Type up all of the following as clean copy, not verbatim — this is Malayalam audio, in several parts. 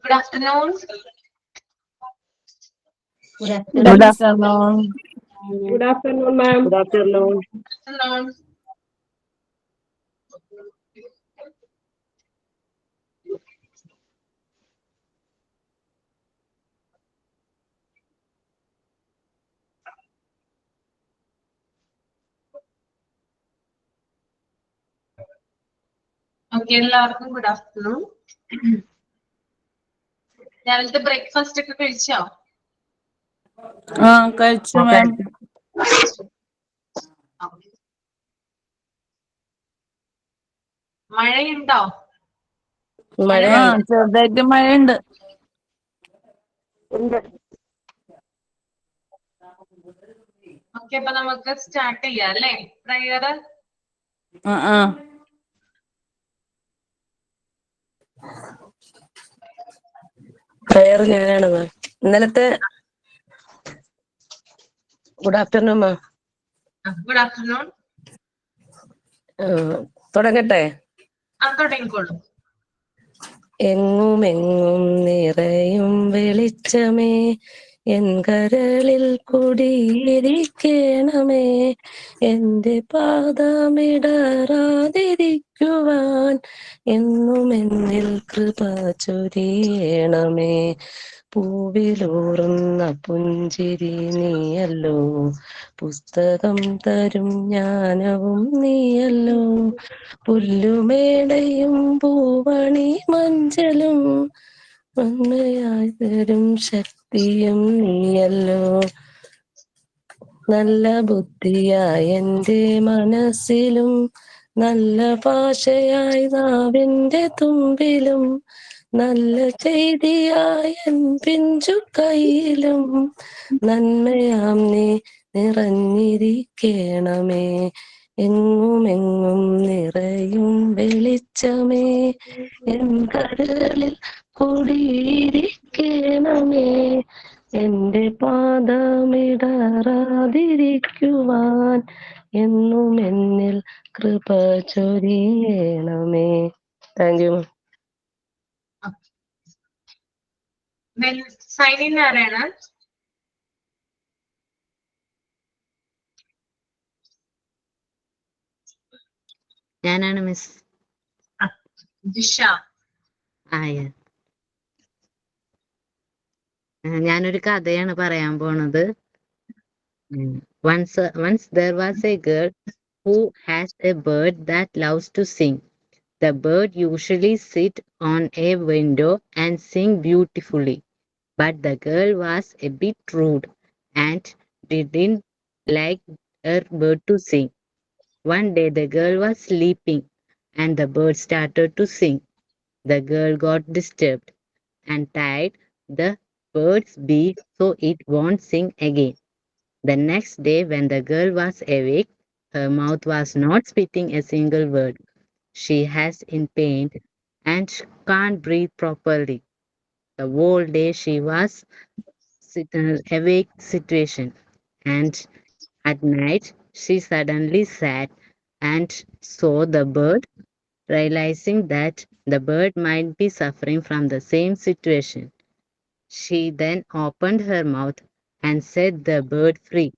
Good afternoon. Good afternoon. Good afternoon, ma'am. Good afternoon. Afternoon. Okay, എല്ലാവർക്കും ഗുഡ് ആഫ്റ്റർനൂൺ. രാവിലത്തെ ബ്രേക്ക്ഫാസ്റ്റ് ഒക്കെ കഴിച്ചോ? കഴിച്ചു മാം. മഴയുണ്ടോ? ചെറുതായിട്ട് മഴയുണ്ട്. ഓക്കെ, അപ്പൊ നമുക്ക് സ്റ്റാർട്ട് ചെയ്യാം അല്ലേ പ്രയർ? പ്രയർ ഞാനാണ് മാം. ഇന്നലത്തെ ഗുഡ് ആഫ്റ്റർനൂൺ മാം. Good afternoon. തുടങ്ങട്ടെ? തുടങ്ങിക്കോളൂ. എങ്ങും എങ്ങും നിറയും വെളിച്ചമേ, എൻ കരളിൽ കുടിയിരിക്കണമേ, എന്റെ പാദമിടറാതിരിക്കുവാൻ എന്നും എന്നിൽ കൃപ ചൊരിയണമേ. പൂവിലൂറുന്ന പുഞ്ചിരി നീയല്ലോ, പുസ്തകം തരും ജ്ഞാനവും നീയല്ലോ, പുല്ലുമേടയും പൂവണി മഞ്ചലും നന്മയായി തരും ശക്തിയും നീയല്ലോ. നല്ല ബുദ്ധിയായി എൻ്റെ മനസ്സിലും, നല്ല ഭാഷയായി നാവിൻ്റെ തുമ്പിലും, നല്ല ചെയ്തിയായി എൻ പിഞ്ചു കയ്യിലും, നന്മയാം നീ നിറഞ്ഞിരിക്കണമേ. എങ്ങും എങ്ങും നിറയും വെളിച്ചമേ, എൻ കരളിൽ കുടിയിരിക്കണമേ, എന്റെ പാദമിടറാതിരിക്കുവാൻ എന്നും എന്നിൽ കൃപ ചൊരിയണമേ. Thank you. സൈൻ ഇൻ ആരാണ്? ഞാനാണ് മിസ്. ജിഷ. ഞാനൊരു കഥയാണ് പറയാൻ പോണത്. Once there was a girl who has a bird that loves to sing. The bird usually sit on a window and sing beautifully. But the girl was a bit rude and didn't like her bird to sing. One day the girl was sleeping and the bird started to sing. The girl got disturbed and tied the bird's beak so it won't sing again. The next day when the girl was awake, her mouth was not spitting a single word. She has in pain and can't breathe properly. The whole day she was awake situation, and at night she suddenly sat and saw the bird. Realizing that the bird might be suffering from the same situation, she then opened her mouth and set the bird free.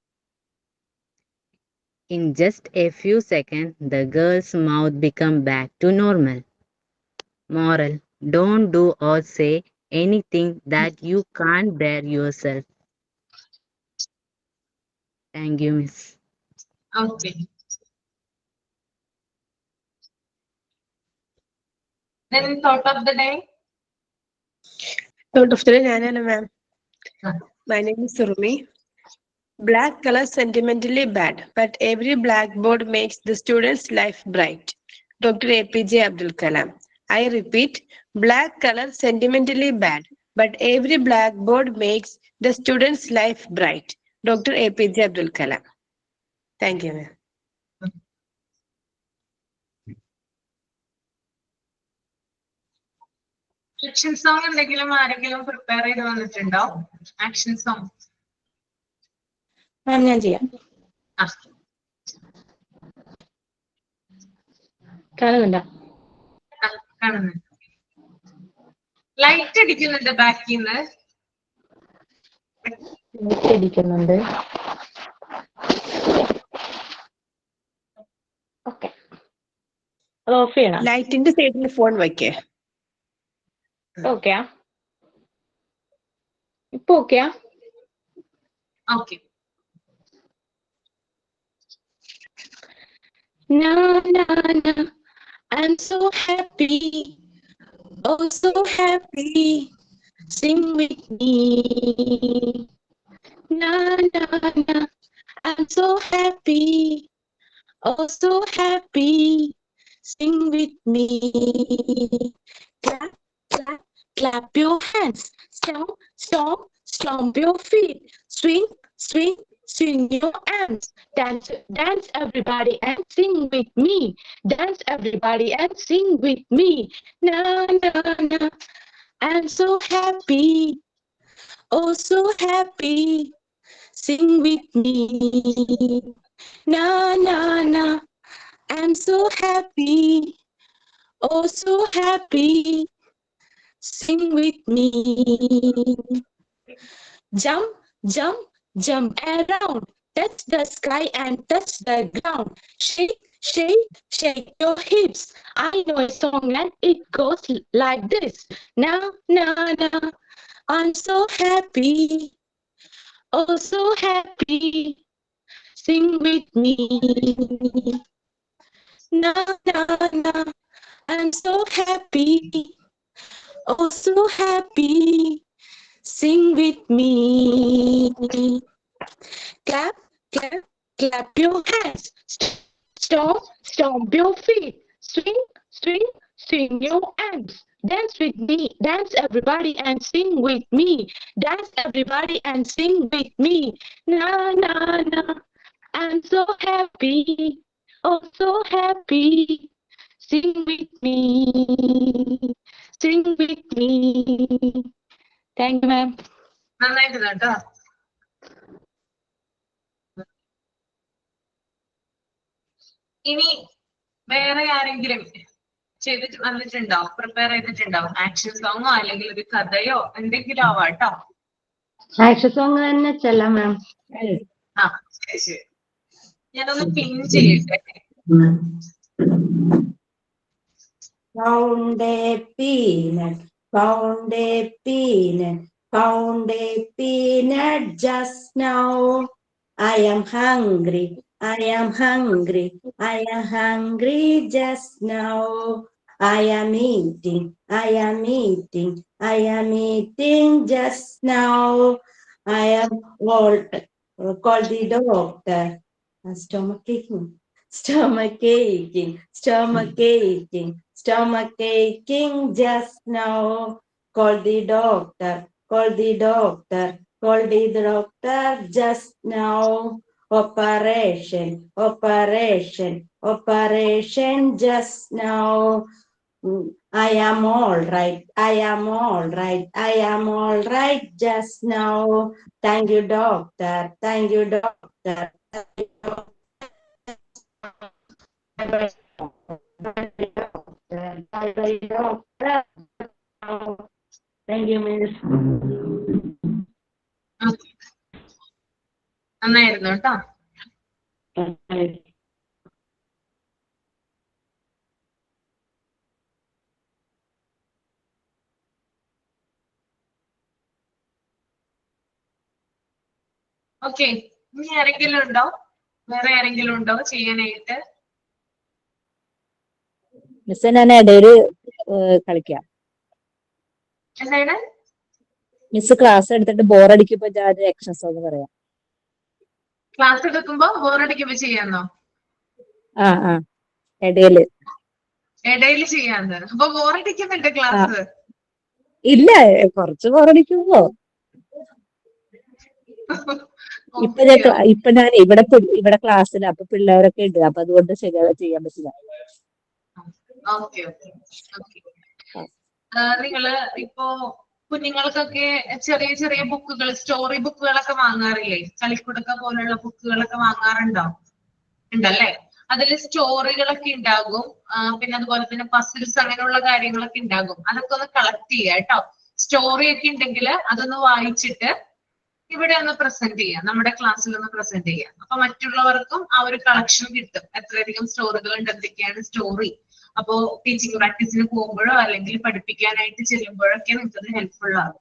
In just a few seconds, the girl's mouth became back to normal. Moral: don't do or say anything that you can't bear yourself. Thank you, miss. Okay. Then thought of the day. Thought of the day, ma'am. My name is Surmi. Black color sentimentally bad, but every blackboard makes the student's life bright. Dr. APJ Abdul Kalam. I repeat, black color sentimentally bad, but every blackboard makes the student's life bright. Dr. APJ Abdul Kalam. Thank you, ma'am. Action song എന്തെങ്കിലും ആരെങ്കിലും പ്രിപ്പയർ ചെയ്ത് വന്നിട്ടുണ്ടോ? ആക്ഷൻ സോങ് ഞാൻ ചെയ്യാം. കാണുന്നുണ്ടോ? കാണുന്നുണ്ട്. ലൈറ്റ് അടിക്കുന്നുണ്ട് ബാക്കിൽ നിന്ന്. അടിക്കുന്നുണ്ട്. ഓക്കെ, അത് ഓഫ് ചെയ്യണം. ലൈറ്റിന്റെ സൈഡിൽ ഫോൺ വെക്കേ. ഓക്കെയാ? ഇപ്പൊ ഓക്കെയാ? Okay. Na na na, I'm so happy, oh so happy, sing with me. Na na na, I'm so happy, oh so happy, sing with me. Clap, clap, clap your hands, stomp, stomp, stomp your feet, swing, swing, swing your arms, dance, dance everybody and sing with me, dance everybody and sing with me. Na na na, I'm so happy, oh so happy, sing with me. Na na na, I'm so happy, oh so happy, sing with me. Jump, jump, jump around, touch the sky and touch the ground. Shake, shake, shake your hips. I know a song and it goes like this. Na, na, na, I'm so happy, oh so happy, sing with me. Na, na, na, I'm so happy, oh so happy, sing with me. Clap, clap, clap your hands. Stomp, stomp your feet. Swing, swing, swing your arms. Dance with me, dance everybody and sing with me. Dance everybody and sing with me. Na na na, I'm so happy, oh so happy. Sing with me, sing with me. Thank you, ma'am. നന്നായിട്ടുണ്ട് കേട്ടോ. ഇനി വേറെ ആരെങ്കിലും ചെയ്തിട്ട് വന്നിട്ടുണ്ടോ? പ്രിപ്പയർ ചെയ്തിട്ടുണ്ടോ? ആക്ഷൻ സോങ്ങോ അല്ലെങ്കിൽ ഒരു കഥയോ എന്തെങ്കിലും ആവാം കേട്ടോ. ആക്ഷൻ സോങ് തന്നെ ചെല്ലാം മാം. ആ ശരി ശരി, ഞാനൊന്ന് പിൻ ചെയ്യട്ടെ. Found a peanut, found a peanut, found a peanut just now. I am hungry, I am hungry, I am hungry just now. I am eating, I am eating, I am eating just now. I am old, call the doctor. Stomach aching, stomach aching, stomach aching, stomach aching just now. Call the doctor, call the doctor, call the doctor just now. Operation, operation, operation just now. I am all right, I am all right, I am all right just now. Thank you, doctor, thank you, doctor. Thank you, doctor. Thank you, miss. നന്നായിരുന്നു കേട്ടോ. ഓക്കെ, ഇനി ആരെങ്കിലും ഉണ്ടോ? വേറെ ആരെങ്കിലും ഉണ്ടോ ചെയ്യാനായിട്ട്? മിസ് ഞാൻ ഇടയില് കളിക്കാം. എന്താണ്? മിസ് ക്ലാസ് എടുത്തിട്ട് ബോറടിക്കുമ്പോ ഞാൻ ആക്ഷൻ സോങ് പറയാം. ക്ലാസ് എടുക്കുമ്പോ ബോറടിക്കുമ്പോ ചെയ്യാന്നോ? ആ ആ, ഇടയില് ചെയ്യാന്ന്. അപ്പൊ ബോറടിക്കുന്നുണ്ട് ക്ലാസ്? ഇല്ല, കുറച്ച് ബോറടിക്കുമ്പോ. ഇപ്പൊ ഞാൻ ഇവിടെ ക്ലാസ്സിലാണ്, അപ്പൊ പിള്ളേരൊക്കെ ഉണ്ട്, അപ്പൊ അതുകൊണ്ട് ശരിയാ ചെയ്യാൻ പറ്റില്ല. Okay okay okay. നിങ്ങള് ഇപ്പോ കുഞ്ഞുങ്ങൾക്കൊക്കെ ചെറിയ ചെറിയ ബുക്കുകൾ, സ്റ്റോറി ബുക്കുകളൊക്കെ വാങ്ങാറില്ലേ? കളിക്കുടുക്ക പോലുള്ള ബുക്കുകളൊക്കെ വാങ്ങാറുണ്ടോ? ഉണ്ടല്ലേ? അതിൽ സ്റ്റോറികളൊക്കെ ഉണ്ടാകും. പിന്നെ അതുപോലെ തന്നെ പസിൽസ് അങ്ങനെയുള്ള കാര്യങ്ങളൊക്കെ ഉണ്ടാകും. അതൊക്കെ ഒന്ന് കളക്ട് ചെയ്യുക കേട്ടോ. സ്റ്റോറി ഒക്കെ ഉണ്ടെങ്കിൽ അതൊന്ന് വായിച്ചിട്ട് ഇവിടെ ഒന്ന് പ്രസന്റ് ചെയ്യാം, നമ്മുടെ ക്ലാസ്സിൽ ഒന്ന് പ്രസന്റ് ചെയ്യാം. അപ്പൊ മറ്റുള്ളവർക്കും ആ ഒരു കളക്ഷൻ കിട്ടും, എത്രയധികം സ്റ്റോറികൾ ഉണ്ട്, എന്തൊക്കെയാണ് സ്റ്റോറി. അപ്പോ ടീച്ചിങ് പ്രാക്ടീസിന് പോകുമ്പോഴോ അല്ലെങ്കിൽ പഠിപ്പിക്കാനായിട്ട് ചെല്ലുമ്പോഴൊക്കെ നിങ്ങൾക്ക് ഹെൽപ്ഫുൾ ആകും.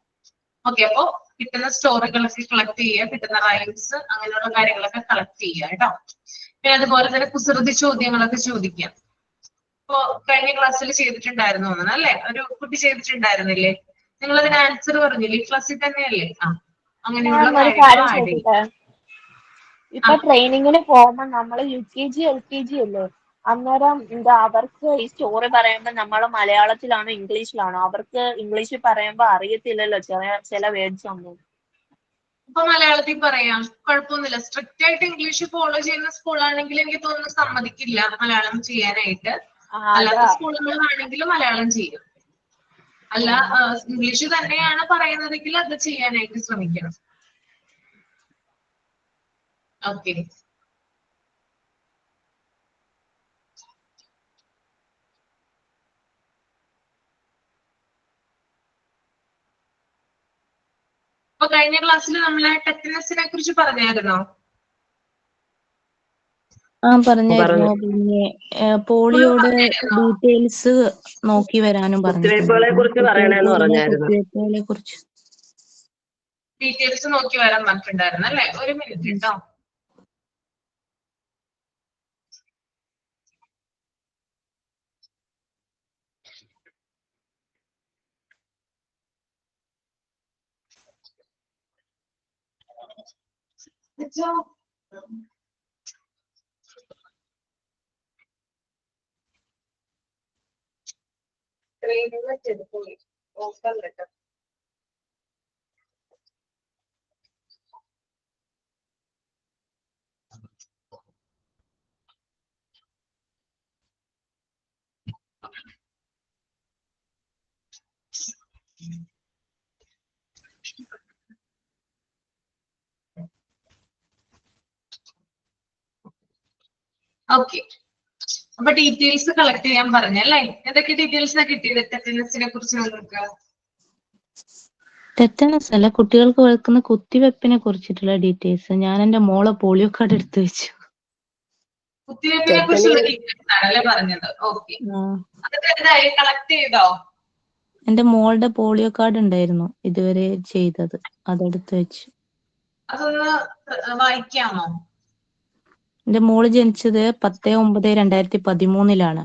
ഓക്കെ, അപ്പോ കിട്ടുന്ന സ്റ്റോറികളൊക്കെ കളക്ട് ചെയ്യുക, കിട്ടുന്ന റൈംസ് അങ്ങനെയുള്ള കാര്യങ്ങളൊക്കെ കളക്ട് ചെയ്യുക കേട്ടോ. പിന്നെ അതുപോലെ തന്നെ കുസൃതി ചോദ്യങ്ങളൊക്കെ ചോദിക്കാം. ഇപ്പോ കഴിഞ്ഞ ക്ലാസ്സിൽ ചെയ്തിട്ടുണ്ടായിരുന്നു അല്ലേ, ഒരു കുട്ടി ചെയ്തിട്ടുണ്ടായിരുന്നില്ലേ? നിങ്ങൾ അതിന് ആൻസർ പറഞ്ഞില്ലേ? ഈ ക്ലാസ്സിൽ തന്നെയല്ലേ? അങ്ങനെയുള്ള ഒരു കാര്യങ്ങൾ കാര്യം ആഡ് ചെയ്യും. ചോദിക്കട്ടെ? ഇപ്പൊ ട്രെയിനിങ്ങിന് പോകുമ്പോ നമ്മള് UKG LKG അല്ലേ, അന്നേരം എന്താ അവർക്ക് ഈ സ്റ്റോറി പറയുമ്പോ നമ്മൾ മലയാളത്തിലാണോ ഇംഗ്ലീഷിലാണോ? അവർക്ക് ഇംഗ്ലീഷിൽ പറയുമ്പോ അറിയത്തില്ലല്ലോ ചില വേർഡ്സ് ഒന്നും. ഇപ്പൊ മലയാളത്തിൽ പറയാം, കുഴപ്പമൊന്നുമില്ല. സ്ട്രിക്റ്റ് ആയിട്ട് ഇംഗ്ലീഷ് ഫോളോ ചെയ്യുന്ന സ്കൂളാണെങ്കിൽ എനിക്ക് തോന്നുന്നു സമ്മതിക്കില്ല മലയാളം ചെയ്യാനായിട്ട്. അല്ലാത്ത സ്കൂളുകളാണെങ്കിൽ മലയാളം ചെയ്യും. അല്ല, ഇംഗ്ലീഷ് തന്നെയാണ് പറയുന്നതെങ്കിൽ അത് ചെയ്യാനായിട്ട് ശ്രമിക്കണം. ഓക്കെ, അപ്പൊ കഴിഞ്ഞ ക്ലാസ്സിൽ നമ്മളെ ടെറ്റനസിനെ കുറിച്ച് പറഞ്ഞായിരുന്നോ? പറഞ്ഞായിരുന്നു. പിന്നെ പോളിയോയുടെ ഡീറ്റെയിൽസ് നോക്കി വരാനും കുത്തിവയ്പ്പുകളെ കുറിച്ച് പറയണമെന്ന് പറഞ്ഞായിരുന്നു. കുത്തിവയ്പ്പുകളെ കുറിച്ച് ഡീറ്റെയിൽസ് നോക്കി വരാൻ പറഞ്ഞിട്ടുണ്ടായിരുന്നു അല്ലേ? ഒരു മിനിറ്റ് കേട്ടോ. ഓക്കെ, അപ്പൊ ഡീറ്റെയിൽസ് കളക്ട് ചെയ്യാൻ പറഞ്ഞല്ലേ? ഏതൊക്കെ ഡീറ്റെയിൽസ് കിട്ടിയത് ടെറ്റനസിനെ കുറിച്ച് നിങ്ങൾക്ക്? ടെറ്റനസ് അല്ല, കുട്ടികൾക്ക് വെക്കുന്ന കുത്തിവെപ്പിനെ കുറിച്ചിട്ടുള്ള ഡീറ്റെയിൽസ്. ഞാൻ എന്റെ മോളെ പോളിയോ കാർഡ് എടുത്തു വെച്ചു. കുത്തിവെപ്പിനെ കുറിച്ചുള്ള ഡീറ്റെയിൽസ് ആണല്ലേ പറഞ്ഞത്? ഓക്കെ, അതൊക്കെ എന്തായി? കളക്ട് ചെയ്തോ? എന്റെ മോളുടെ പോളിയോ കാർഡ് ഉണ്ടായിരുന്നു ഇതുവരെ ചെയ്തത്, അതെടുത്ത് വെച്ചു. അതൊന്ന് വായിക്കാമോ? എന്റെ മോള് ജനിച്ചത് 10/9/2013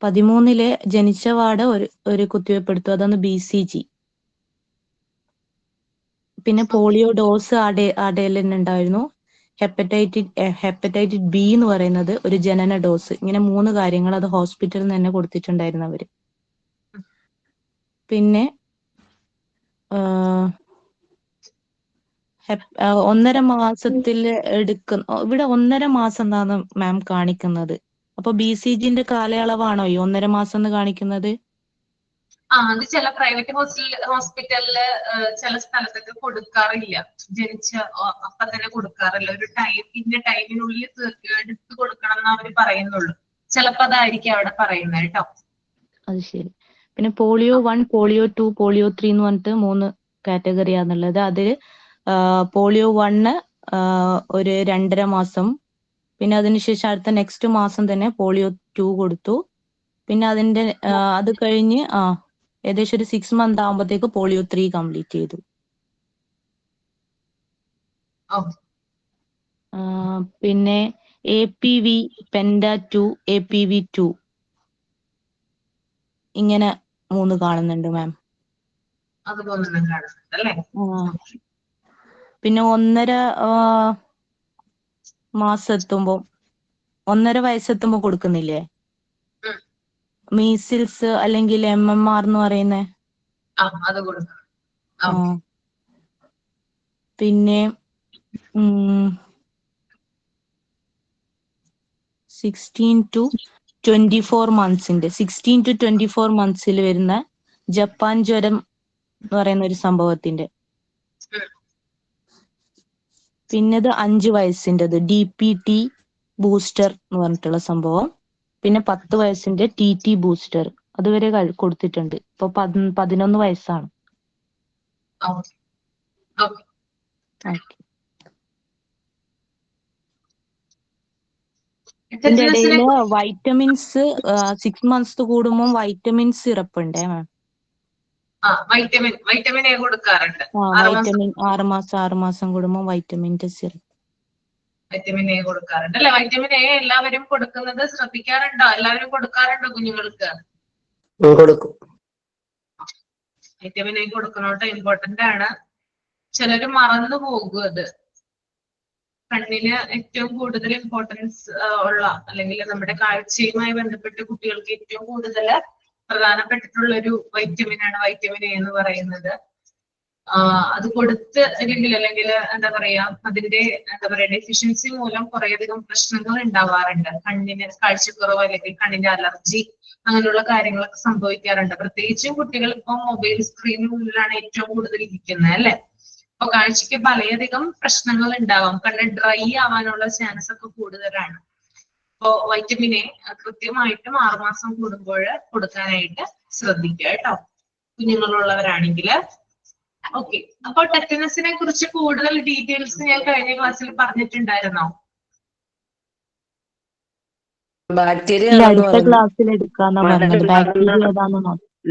13 ജനിച്ച പാടെ ഒരു കുത്തിവെപ്പ് എടുത്തു, അതൊന്ന് BCG. പിന്നെ പോളിയോ ഡോസ് ആടലുണ്ടായിരുന്നു. ഹെപ്പറ്റൈറ്റിസ് B എന്ന് പറയുന്നത് ഒരു ജനന ഡോസ്. ഇങ്ങനെ 3 കാര്യങ്ങൾ അത് ഹോസ്പിറ്റലിൽ നിന്ന് തന്നെ കൊടുത്തിട്ടുണ്ടായിരുന്നു അവര്. പിന്നെ 1.5 മാസത്തിൽ എടുക്കുന്ന, ഇവിടെ 1.5 മാസം എന്നാണ് മാം കാണിക്കുന്നത്. അപ്പൊ BCGന്റെ കാലയളവാണോ ഈ 1.5 മാസം എന്ന് കാണിക്കുന്നത്? അത് ചില പ്രൈവറ്റ് ഹോസ്പിറ്റലില് ചില സ്ഥലത്തൊക്കെ കൊടുക്കാറില്ല, ജനിച്ച അപ്പൊ തന്നെ കൊടുക്കാറില്ല. ഒരു ഇന്ന ടൈമിനുള്ളിൽ എടുത്ത് കൊടുക്കണം എന്ന് അവര് പറയുന്നുള്ളൂ. ചിലപ്പോ അതായിരിക്കും അവിടെ പറയുന്നത് കേട്ടോ. അത് ശരി. പിന്നെ പോളിയോ 1, പോളിയോ 2, പോളിയോ 3 എന്ന് പറഞ്ഞിട്ട് 3 കാറ്റഗറിയാന്നുള്ളത്. അതിൽ പോളിയോ 1 ഒരു 2.5 മാസം, പിന്നെ അതിനുശേഷം അടുത്ത നെക്സ്റ്റ് മാസം തന്നെ പോളിയോ 2 കൊടുത്തു. പിന്നെ അത് കഴിഞ്ഞ് ഏകദേശം ഒരു 6 മന്ത് ആകുമ്പോഴത്തേക്ക് പോളിയോ 3 കംപ്ലീറ്റ് ചെയ്തു. പിന്നെ APV പെൻഡ 2, APV 2 ഇങ്ങനെ 3 കാണുന്നുണ്ട് മാം. പിന്നെ 1.5 മാസെത്തുമ്പോ 1.5 വയസ്സെത്തുമ്പോ കൊടുക്കുന്നില്ലേ മീസിൽസ് അല്ലെങ്കിൽ MMR എന്ന് പറയുന്നേ? പിന്നെ 16 to 24 മന്ത്സിന്റെ 16 to 24 മന്ത്സിൽ വരുന്ന ജപ്പാൻ ജ്വരം എന്ന് പറയുന്ന ഒരു സംഭവത്തിന്റെ. പിന്നത് 5 വയസ്സിൻ്റെത് DPT ബൂസ്റ്റർ എന്ന് പറഞ്ഞിട്ടുള്ള സംഭവം, പിന്നെ 10 വയസ്സിന്റെ TT ബൂസ്റ്റർ അതുവരെ കൊടുത്തിട്ടുണ്ട്. ഇപ്പൊ 11 വയസ്സാണ്. Okay okay. ഇതിന്റെ ഇടയില് വൈറ്റമിൻസ് 6 months കൂടുമ്പോൾ വൈറ്റമിൻ സിറപ്പ് ഉണ്ടേ മാം. വൈറ്റമിൻ എ കൊടുക്കാറുണ്ട്. 6 മാസം കൂടുമ്പോൾ വൈറ്റമിന്റെ സിറപ്പ് വൈറ്റമിൻ എ കൊടുക്കാറുണ്ട് അല്ലെ? വൈറ്റമിൻ എ എല്ലാവരും കൊടുക്കുന്നത് ശ്രദ്ധിക്കാറുണ്ടോ? എല്ലാവരും കൊടുക്കാറുണ്ടോ കുഞ്ഞുങ്ങൾക്ക്? കൊടുക്കും. വൈറ്റമിൻ എ കൊടുക്കണോട്ടോ, ഇമ്പോർട്ടന്റ് ആണ്. ചിലര് മറന്നു പോകും അത്. കണ്ണിന് ഏറ്റവും കൂടുതൽ ഇമ്പോർട്ടൻസ് ഉള്ള, അല്ലെങ്കിൽ നമ്മുടെ കാഴ്ചയുമായി ബന്ധപ്പെട്ട് കുട്ടികൾക്ക് ഏറ്റവും കൂടുതൽ പ്രധാനപ്പെട്ടിട്ടുള്ള ഒരു വൈറ്റമിൻ ആണ് വൈറ്റമിൻ എ എന്ന് പറയുന്നത്. അത് കൊടുത്ത് അല്ലെങ്കിൽ എന്താ പറയാ, അതിന്റെ എന്താ പറയാ ഡെഫിഷ്യൻസി മൂലം കുറേയധികം പ്രശ്നങ്ങൾ ഉണ്ടാവാറുണ്ട്. കണ്ണിന് കാഴ്ചക്കുറവ് അല്ലെങ്കിൽ കണ്ണിന്റെ അലർജി അങ്ങനെയുള്ള കാര്യങ്ങളൊക്കെ സംഭവിക്കാറുണ്ട്. പ്രത്യേകിച്ചും കുട്ടികൾ ഇപ്പം മൊബൈൽ സ്ക്രീനിന് മുന്നിലാണ് ഏറ്റവും കൂടുതൽ ഇരിക്കുന്നത് അല്ലെ? അപ്പൊ കാഴ്ചക്ക് പലയധികം പ്രശ്നങ്ങൾ ഉണ്ടാവാം. കണ്ണ് ഡ്രൈ ആവാനുള്ള ചാൻസ് ഒക്കെ കൂടുതലാണ്. അപ്പോ വൈറ്റമിൻ എ കൃത്യമായിട്ടും 6 മാസം കൂടുമ്പോൾ കൊടുക്കാനായിട്ട് ശ്രദ്ധിക്കുക കേട്ടോ, കുഞ്ഞുങ്ങളുള്ളവരാണെങ്കിൽ. ഓക്കെ. അപ്പൊ ടെറ്റനസിനെ കുറിച്ച് കൂടുതൽ ഡീറ്റെയിൽസ് ഞാൻ കഴിഞ്ഞ ക്ലാസ്സിൽ പറഞ്ഞിട്ടുണ്ടായിരുന്നോ? ബാക്ടീരിയ അടുത്ത ക്ലാസ്സിൽ എടുക്കാന്നാ പറഞ്ഞത്. ബാക്ടീരിയ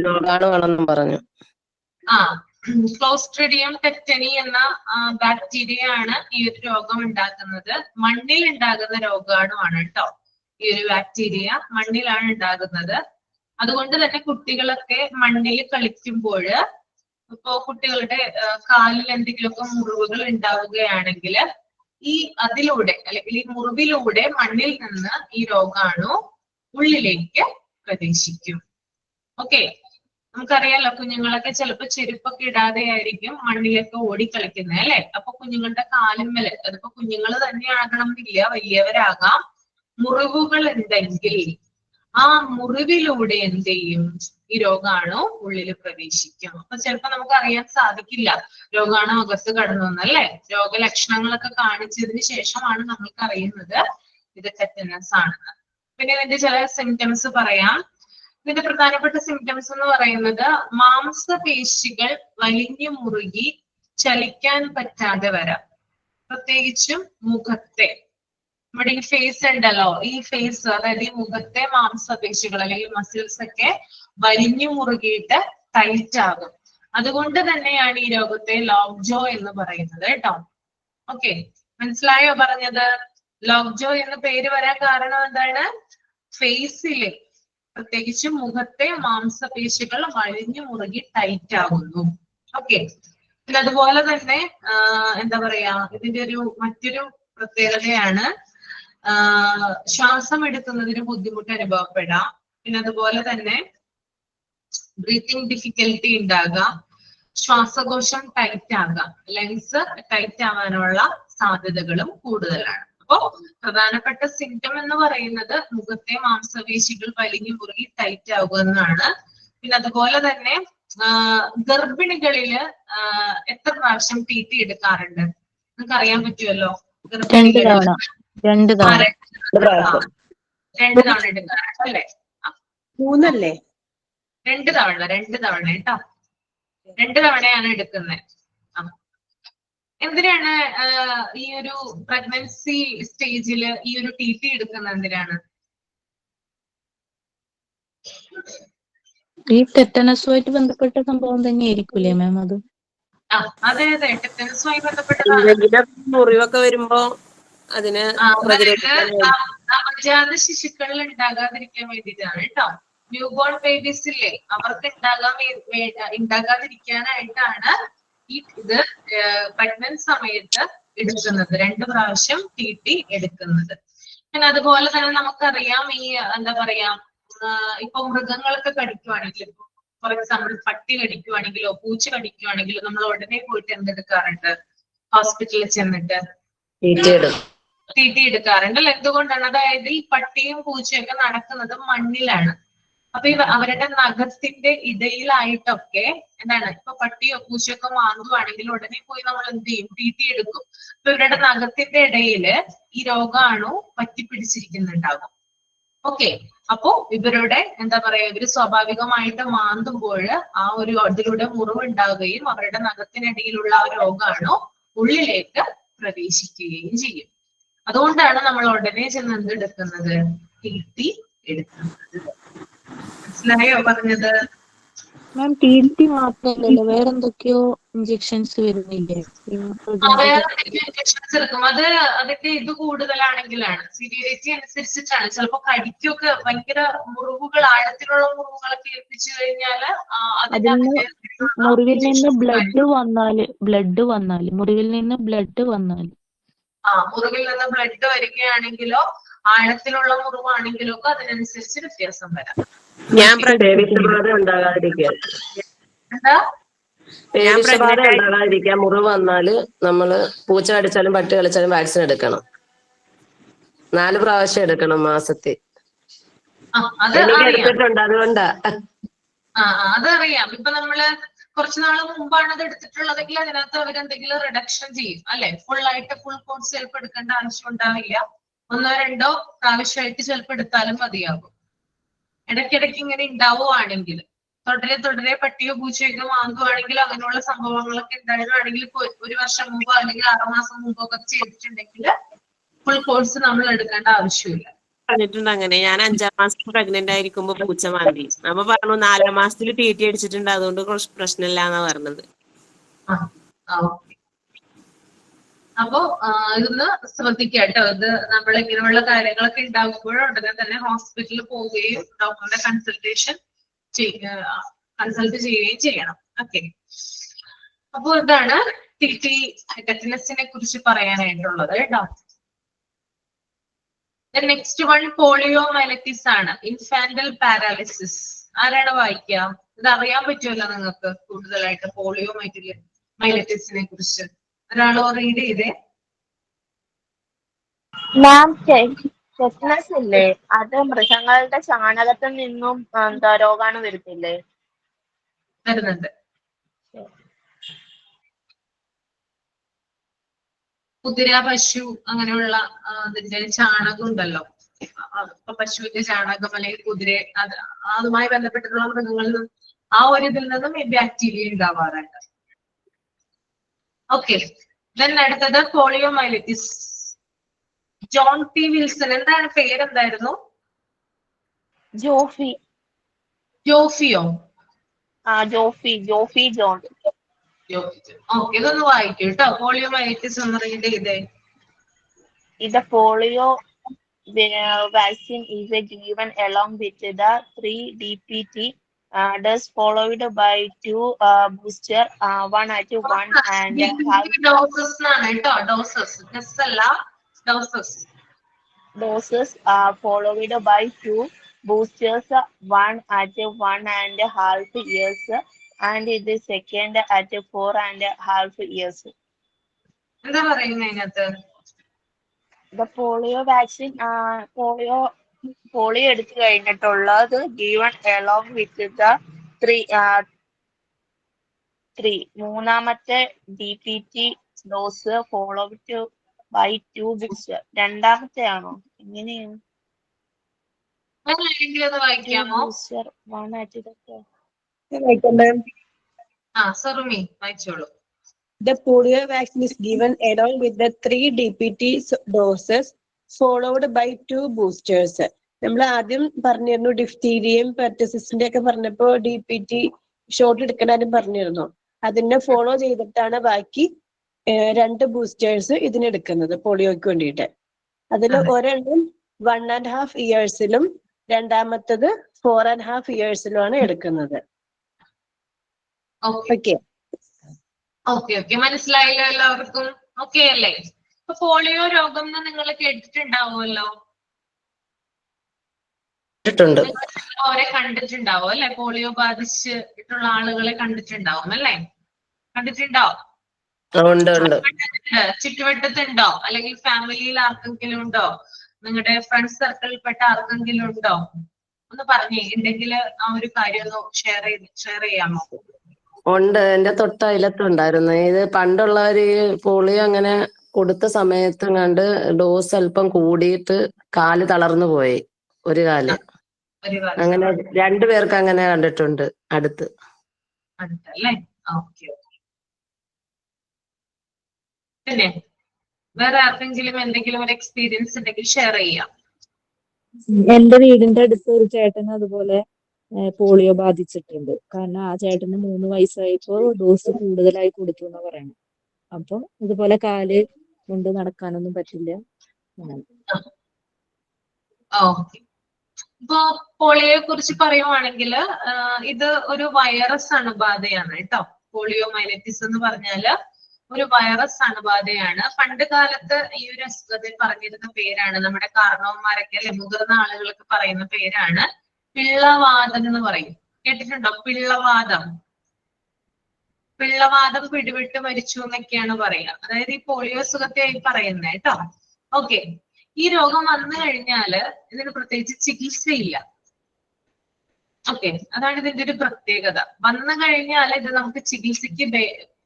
രോഗാണുവാണെന്നും പറഞ്ഞു. ക്ലോസ്ട്രിഡിയം ടെറ്റനി എന്ന ബാക്ടീരിയ ആണ് ഈ ഒരു രോഗം ഉണ്ടാക്കുന്നത്. മണ്ണിൽ ഉണ്ടാകുന്ന രോഗാണുവാണ് കേട്ടോ ഈ ഒരു ബാക്ടീരിയ. മണ്ണിലാണ് ഉണ്ടാകുന്നത്. അതുകൊണ്ട് തന്നെ കുട്ടികളൊക്കെ മണ്ണിൽ കളിക്കുമ്പോൾ, ഇപ്പോ കുട്ടികളുടെ കാലിൽ എന്തെങ്കിലുമൊക്കെ മുറിവുകൾ ഉണ്ടാവുകയാണെങ്കിൽ അതിലൂടെ അല്ലെങ്കിൽ ഈ മുറിവിലൂടെ മണ്ണിൽ നിന്ന് ഈ രോഗാണു ഉള്ളിലേക്ക് പ്രവേശിക്കും. ഓക്കെ. നമുക്കറിയാലോ, കുഞ്ഞുങ്ങളൊക്കെ ചിലപ്പോൾ ചെരുപ്പൊക്കെ ഇടാതെ ആയിരിക്കും മണ്ണിലൊക്കെ ഓടിക്കളിക്കുന്നത് അല്ലെ? അപ്പൊ കുഞ്ഞുങ്ങളുടെ കാലുമ്മല്, അതിപ്പോ കുഞ്ഞുങ്ങൾ തന്നെ ആകണമെന്നില്ല, വലിയവരാകാം, മുറിവുകൾ ഉണ്ടെങ്കിൽ ആ മുറിവിലൂടെ എന്ത് ചെയ്യും, ഈ രോഗാണു ഉള്ളിൽ പ്രവേശിക്കും. അപ്പൊ ചിലപ്പോ നമുക്ക് അറിയാൻ സാധിക്കില്ല രോഗാണു അകത്ത് കടന്നു എന്നല്ലേ? രോഗലക്ഷണങ്ങളൊക്കെ കാണിച്ചതിന് ശേഷമാണ് നമ്മൾക്ക് അറിയുന്നത് ഇത് ടെറ്റനസ് ആണെന്ന്. പിന്നെ ഇതിന്റെ ചില സിംറ്റംസ് പറയാം. ഇതിന്റെ പ്രധാനപ്പെട്ട സിംറ്റംസ് എന്ന് പറയുന്നത് മാംസപേശികൾ വലിഞ്ഞു മുറുകി ചലിക്കാൻ പറ്റാതെ വരാം. പ്രത്യേകിച്ചും മുഖത്തെ, നമ്മുടെ ഈ ഫേസ് ഉണ്ടല്ലോ, ഈ ഫേസ്, അതായത് ഈ മുഖത്തെ മാംസപേശികൾ അല്ലെങ്കിൽ മസിൽസ് ഒക്കെ വലിഞ്ഞു മുറുകിയിട്ട് ടൈറ്റ് ആകും. അതുകൊണ്ട് തന്നെയാണ് ഈ രോഗത്തെ ലോക്ക് ജോ എന്ന് പറയുന്നത് കേട്ടോ. ഓക്കെ, മനസ്സിലായോ പറഞ്ഞത്? ലോക്ക് ജോ എന്ന പേര് വരാൻ കാരണം എന്താണ്? ഫേസിലെ, പ്രത്യേകിച്ച് മുഖത്തെ മാംസപേശികൾ വലിഞ്ഞു മുറുകി ടൈറ്റ് ആകുന്നു. ഓക്കെ. പിന്നെ അതുപോലെ തന്നെ എന്താ പറയാ, ഇതിന്റെ മറ്റൊരു പ്രത്യേകതയാണ് ശ്വാസം എടുക്കുന്നതിന് ബുദ്ധിമുട്ട് അനുഭവപ്പെടാം. പിന്നെ അതുപോലെ തന്നെ ബ്രീത്തിങ് ഡിഫിക്കൽറ്റി ഉണ്ടാകാം, ശ്വാസകോശം ടൈറ്റ് ആകാം, ലങ്സ് ടൈറ്റ് ആവാനുള്ള സാധ്യതകളും കൂടുതലാണ്. അപ്പോ പ്രധാനപ്പെട്ട സിംറ്റം എന്ന് പറയുന്നത് മുഖത്തെ മാംസപേശികൾ വലിഞ്ഞു മുറുകി ടൈറ്റ് ആകുക എന്നാണ്. പിന്നെ അതുപോലെ തന്നെ ഗർഭിണികളില് എത്ര പ്രാവശ്യം TT എടുക്കാറുണ്ട്? നിങ്ങൾക്ക് അറിയാൻ പറ്റുമല്ലോ. ഗർഭിണികൾ 2 തവണ 2 തവണ എടുക്കാറുണ്ട് അല്ലേ? 3 അല്ലേ? 2 തവണ കേട്ടോ. 2 തവണയാണ് എടുക്കുന്നത്. എന്തിനാണ് ഈ ഒരു പ്രഗ്നൻസി സ്റ്റേജില് ഈ ഒരു TT എടുക്കുന്നത്? എന്തിനാണ്? ഈ ടെറ്റനസുമായിട്ട് ബന്ധപ്പെട്ട സംഭവം തന്നെ ആയിരിക്കൂലേ മാം അത്? അതെ, ടെറ്റനസുമായി ബന്ധപ്പെട്ടതാണ്. മുറിവൊക്കെ വരുമ്പോ അതിന് നവജാത ശിശുക്കളിൽ ഉണ്ടാകാതിരിക്കാൻ വേണ്ടിയിട്ടാണ് കേട്ടോ. ന്യൂ ബോൺ ബേബീസ് ഇല്ലേ, അവർക്ക് ഉണ്ടാകാതിരിക്കാനായിട്ടാണ് ഇത് പ്രഗ്നൻസി സമയത്ത് എടുക്കുന്നത്. 2 പ്രാവശ്യം TT എടുക്കുന്നത്. പിന്നെ അതുപോലെ തന്നെ നമുക്കറിയാം, ഈ എന്താ പറയാ, ഇപ്പൊ മൃഗങ്ങളൊക്കെ കടിക്കുവാണെങ്കിൽ, ഫോർ എക്സാമ്പിൾ പട്ടി കടിക്കുവാണെങ്കിലോ പൂച്ച കടിക്കുവാണെങ്കിലോ നമ്മൾ ഉടനെ പോയിട്ട് എന്തെടുക്കാറുണ്ട്? ഹോസ്പിറ്റലിൽ ചെന്നിട്ട് TT എടുക്കാറുണ്ട്. എന്തുകൊണ്ടാണ്? അതായത് ഈ പട്ടിയും പൂച്ചയൊക്കെ നടക്കുന്നത് മണ്ണിലാണ്. അപ്പൊ അവരുടെ നഖത്തിന്റെ ഇടയിലായിട്ടൊക്കെ എന്താണ്, ഇപ്പൊ പട്ടിയോ പൂച്ചയൊക്കെ മാന്തുവാണെങ്കിൽ ഉടനെ പോയി നമ്മൾ എന്ത് ചെയ്യും, തീറ്റി എടുക്കും. അപ്പൊ ഇവരുടെ നഖത്തിന്റെ ഇടയില് ഈ രോഗാണു പറ്റിപ്പിടിച്ചിരിക്കുന്നുണ്ടാകും. ഓക്കെ, അപ്പോ ഇവരുടെ എന്താ പറയാ, ഇവര് സ്വാഭാവികമായിട്ട് മാന്തുമ്പോൾ ആ ഒരു അതിലൂടെ മുറിവുണ്ടാവുകയും അവരുടെ നഖത്തിനിടയിലുള്ള ആ രോഗാണു ഉള്ളിലേക്ക് പ്രവേശിക്കുകയും ചെയ്യും. അതുകൊണ്ടാണ് നമ്മൾ ഉടനെ ചെന്ന് എന്ത് എടുക്കുന്നത്, തീറ്റി എടുക്കുന്നത്. മനസ്സിലായോ പറഞ്ഞത്? മാം TNT മാത്രമല്ലല്ലോ വേറെന്തൊക്കെയോ ഇഞ്ചെക്ഷൻസ് വരുന്നില്ലേ? വേറെ ഇൻജക്ഷൻസ് എടുക്കും. അതൊക്കെ ഇത് കൂടുതലാണെങ്കിലാണ്, സിവിയറിറ്റി അനുസരിച്ചിട്ടാണ്. ചിലപ്പോ കടിക്കൊക്കെ ഭയങ്കര മുറിവുകൾ, ആഴത്തിലുള്ള മുറിവുകളൊക്കെ ഏൽപ്പിച്ചു കഴിഞ്ഞാല് മുറിവിൽ നിന്ന് ബ്ലഡ് വന്നാല് മുറിവിൽ നിന്ന് ബ്ലഡ് വന്നാല് മുറിവിൽ നിന്ന് ബ്ലഡ് വരികയാണെങ്കിലോ ആഴത്തിലുള്ള മുറിവാണെങ്കിലോ ഒക്കെ അതിനനുസരിച്ച് വ്യത്യാസം വരാം. ഞാൻ പേവിഷബാധ ഉണ്ടാകാതിരിക്കാൻ മുറിവ് വന്നാല് നമ്മള് പൂച്ച കടിച്ചാലും പട്ടി കളിച്ചാലും വാക്സിൻ എടുക്കണം. 4 പ്രാവശ്യം എടുക്കണം മാസത്തിൽ. എനിക്ക് എടുത്തിട്ടുണ്ട്, അതുകൊണ്ടാ. അതറിയാം. ഇപ്പൊ നമ്മള് കുറച്ചു നാൾ മുമ്പാണ് അത് എടുത്തിട്ടുള്ളതെങ്കിൽ അതിനകത്ത് അവരെന്തെങ്കിലും റിഡക്ഷൻ ചെയ്യും അല്ലെ. ഫുൾ കോഴ്സ് ചിലപ്പോൾ എടുക്കേണ്ട ആവശ്യം ഉണ്ടാവില്ല. 1-2 പ്രാവശ്യമായിട്ട് ചിലപ്പോൾ എടുത്താലും മതിയാകും. ഇടയ്ക്കിടയ്ക്ക് ഇങ്ങനെ ഉണ്ടാവുകയാണെങ്കിൽ, തുടരെ പട്ടിയോ പൂച്ചയോ മാന്തുവാണെങ്കിലും അങ്ങനെയുള്ള സംഭവങ്ങളൊക്കെ ഉണ്ടായിരുവാണെങ്കിൽ 1 വർഷം മുമ്പോ അല്ലെങ്കിൽ 6 മാസം മുമ്പോ ഒക്കെ ചെയ്തിട്ടുണ്ടെങ്കിൽ ഫുൾ കോഴ്സ് നമ്മൾ എടുക്കേണ്ട ആവശ്യമില്ല. പറഞ്ഞിട്ടുണ്ട് അങ്ങനെ. ഞാൻ 5-ാം മാസം പ്രഗ്നന്റ് ആയിരിക്കുമ്പോ പൂച്ച മാന്തി. അപ്പൊ പറഞ്ഞു 4-ാം മാസത്തിൽ TT അടിച്ചിട്ടുണ്ട്, അതുകൊണ്ട് പ്രശ്നമില്ല എന്നാ പറഞ്ഞത്. അപ്പോ ഇതൊന്ന് ശ്രദ്ധിക്കുക കേട്ടോ. ഇത് നമ്മൾ ഇങ്ങനെയുള്ള കാര്യങ്ങളൊക്കെ ഉണ്ടാകുമ്പോൾ ഉടനെ തന്നെ ഹോസ്പിറ്റലിൽ പോവുകയും ഡോക്ടറുടെ കൺസൾട്ട് ചെയ്യുകയും ചെയ്യണം. ഓക്കെ, അപ്പൊ ഇതാണ് ടെറ്റനസിനെ കുറിച്ച് പറയാനായിട്ടുള്ളത് കേട്ടോ. നെക്സ്റ്റ് വൺ പോളിയോമൈലറ്റിസ് ആണ്, ഇൻഫാന്റൽ പാരാലിസിസ്. ആരാണ് വായിക്കുക? ഇത് അറിയാൻ പറ്റുമല്ലോ നിങ്ങൾക്ക് കൂടുതലായിട്ട് പോളിയോമൈലറ്റിസിനെ കുറിച്ച്. ഒരാളോ റീഡ് ചെയ്തേ. മാം, ടെറ്റനസ് ഇല്ലേ, അത് മൃഗങ്ങളുടെ ചാണകത്തിൽ നിന്നും രോഗാണു വരുത്തില്ലേ? വരുന്നുണ്ട്. കുതിര, പശു അങ്ങനെയുള്ള അതിന്റെ ചാണകം ഉണ്ടല്ലോ. ഇപ്പൊ പശുവിന്റെ ചാണകം അല്ലെങ്കിൽ കുതിര, അതുമായി ബന്ധപ്പെട്ടിട്ടുള്ള മൃഗങ്ങളിൽ നിന്നും ആ ഒരു ഇതിൽ നിന്നും ഈ ബാക്ടീരിയ ഉണ്ടാവാറുണ്ട്. ഓക്കെ, അടുത്തത് പോളിയോമൈലറ്റിസ്. John P. വിൽസൺ. എന്താണ് പേരെന്തായിരുന്നു? ജോഫിയോ? ജോഫി ജോൺ. ഓക്കെ, ഇതൊന്ന് വായിക്കൂ കേട്ടോ. പോളിയോമൈലറ്റിസ് ഒന്ന് റീഡ് ചെയ്തേ. The polio vaccine is given along with the 3 DPT dose followed by 2 booster, 1 at 1 and doses followed by 2 boosters, 1 at 1.5 years and the second at 4.5 years. എന്താ പറയുന്നത് അതിനകത്ത്? The polio vaccine, polio എടുത്തു കഴിഞ്ഞിട്ടുള്ളത് given along with the 3 മൂന്നാമത്തെ DPT dose followed by 2 booster. രണ്ടാമത്തെ ആണോ? എങ്ങനെയാണ്? വായിക്കാമോ? സറുമി വായിച്ചോളൂ. The polio vaccine is given along with the 3 DPT doses followed by 2 boosters. നമ്മൾ ആദ്യം പറഞ്ഞിരുന്നു ഡിഫ്തീരിയയും പെർട്ടസിസിന്റെ ഒക്കെ പറഞ്ഞപ്പോ DPT ഷോട്ട് എടുക്കാനും പറഞ്ഞിരുന്നു. അതിനെ ഫോളോ ചെയ്തിട്ടാണ് ബാക്കി 2 ബൂസ്റ്റേഴ്സ് ഇതിനെടുക്കുന്നത് പോളിയോയ്ക്ക് വേണ്ടിയിട്ട്. അതിൽ ഒരെണ്ണം 1.5 ഇയേഴ്സിലും രണ്ടാമത്തത് 4.5 ഇയേഴ്സിലുമാണ് എടുക്കുന്നത്. ഓക്കെ, മനസ്സിലായല്ലോ എല്ലാവർക്കും? ഓക്കെ അല്ലേ? ഇപ്പൊ പോളിയോ രോഗം നിങ്ങൾ കേട്ടിട്ടുണ്ടാവുമല്ലോ, അവരെ കണ്ടിട്ടുണ്ടാവും അല്ലെ? പോളിയോ ബാധിച്ചിട്ടുള്ള ആളുകളെ കണ്ടിട്ടുണ്ടാവും അല്ലെ? കണ്ടിട്ടുണ്ടോ? ചുറ്റുവട്ടത്തുണ്ടോ? അല്ലെങ്കിൽ ഫാമിലിയിൽ ആർക്കെങ്കിലും ഉണ്ടോ? നിങ്ങളുടെ ഫ്രണ്ട് സർക്കിളിൽപ്പെട്ട ആർക്കെങ്കിലും ഉണ്ടോ? ഒന്ന് പറഞ്ഞേ, ഉണ്ടെങ്കിൽ ആ ഒരു കാര്യം ഒന്ന് ഷെയർ ചെയ്യാമോ? ഉണ്ട്, എന്റെ തൊട്ടയലത്തുണ്ടായിരുന്നു. ഇത് പണ്ടുള്ളവര് ഈ പോളിയോ അങ്ങനെ കൊടുത്ത സമയത്ത് കണ്ട് ഡോസ് അല്പം കൂടിയിട്ട് കാല് തളർന്നു പോയി, ഒരു കാല്. ഒരു അങ്ങനെ രണ്ടുപേർക്ക് അങ്ങനെ കണ്ടിട്ടുണ്ട് അടുത്ത്. അടുത്തല്ലേ? ഓക്കെ. പിന്നെ വേറെ ആർക്കെങ്കിലും എന്തെങ്കിലും ഒരു എക്സ്പീരിയൻസ് ഉണ്ടെങ്കിൽ ഷെയർ ചെയ്യാം. എന്റെ വീടിന്റെ അടുത്ത് ഒരു ചേട്ടന് അതുപോലെ പോളിയോ ബാധിച്ചിട്ടുണ്ട്. കാരണം ആ ചേട്ടന് 3 വയസ്സായപ്പോ ഡോസ് കൂടുതലായി കൊടുത്തു എന്നാ പറയണത്. അപ്പൊ ഇതുപോലെ കാല് കൊണ്ട് നടക്കാനൊന്നും പറ്റില്ല. ഓക്കെ. ഇപ്പൊ പോളിയോയെ കുറിച്ച് പറയുവാണെങ്കിൽ ഇത് ഒരു വൈറസ് അണുബാധയാണ് കേട്ടോ. പോളിയോ മൈലറ്റിസ് എന്ന് പറഞ്ഞാല് ഒരു വൈറസ് അണുബാധയാണ്. പണ്ട് കാലത്ത് ഈ ഒരു അസുഖത്തിൽ പറഞ്ഞിരുന്ന പേരാണ്, നമ്മുടെ കാരണവന്മാരൊക്കെ അല്ലെ മുതിർന്ന ആളുകളൊക്കെ പറയുന്ന പേരാണ് പിള്ളവാതം എന്ന് പറയും. കേട്ടിട്ടുണ്ടോ? പിള്ളവാതം പിടിപെട്ട് മരിച്ചു എന്നൊക്കെയാണ് പറയുക. അതായത് ഈ പോളിയോ അസുഖത്തെയായി പറയുന്നത് കേട്ടോ. ഓക്കെ. ഈ രോഗം വന്നു കഴിഞ്ഞാല് ഇതിന് പ്രത്യേകിച്ച് ചികിത്സയില്ല. ഓക്കെ, അതാണ് ഇതിന്റെ ഒരു പ്രത്യേകത. വന്നു കഴിഞ്ഞാൽ ഇത് നമുക്ക്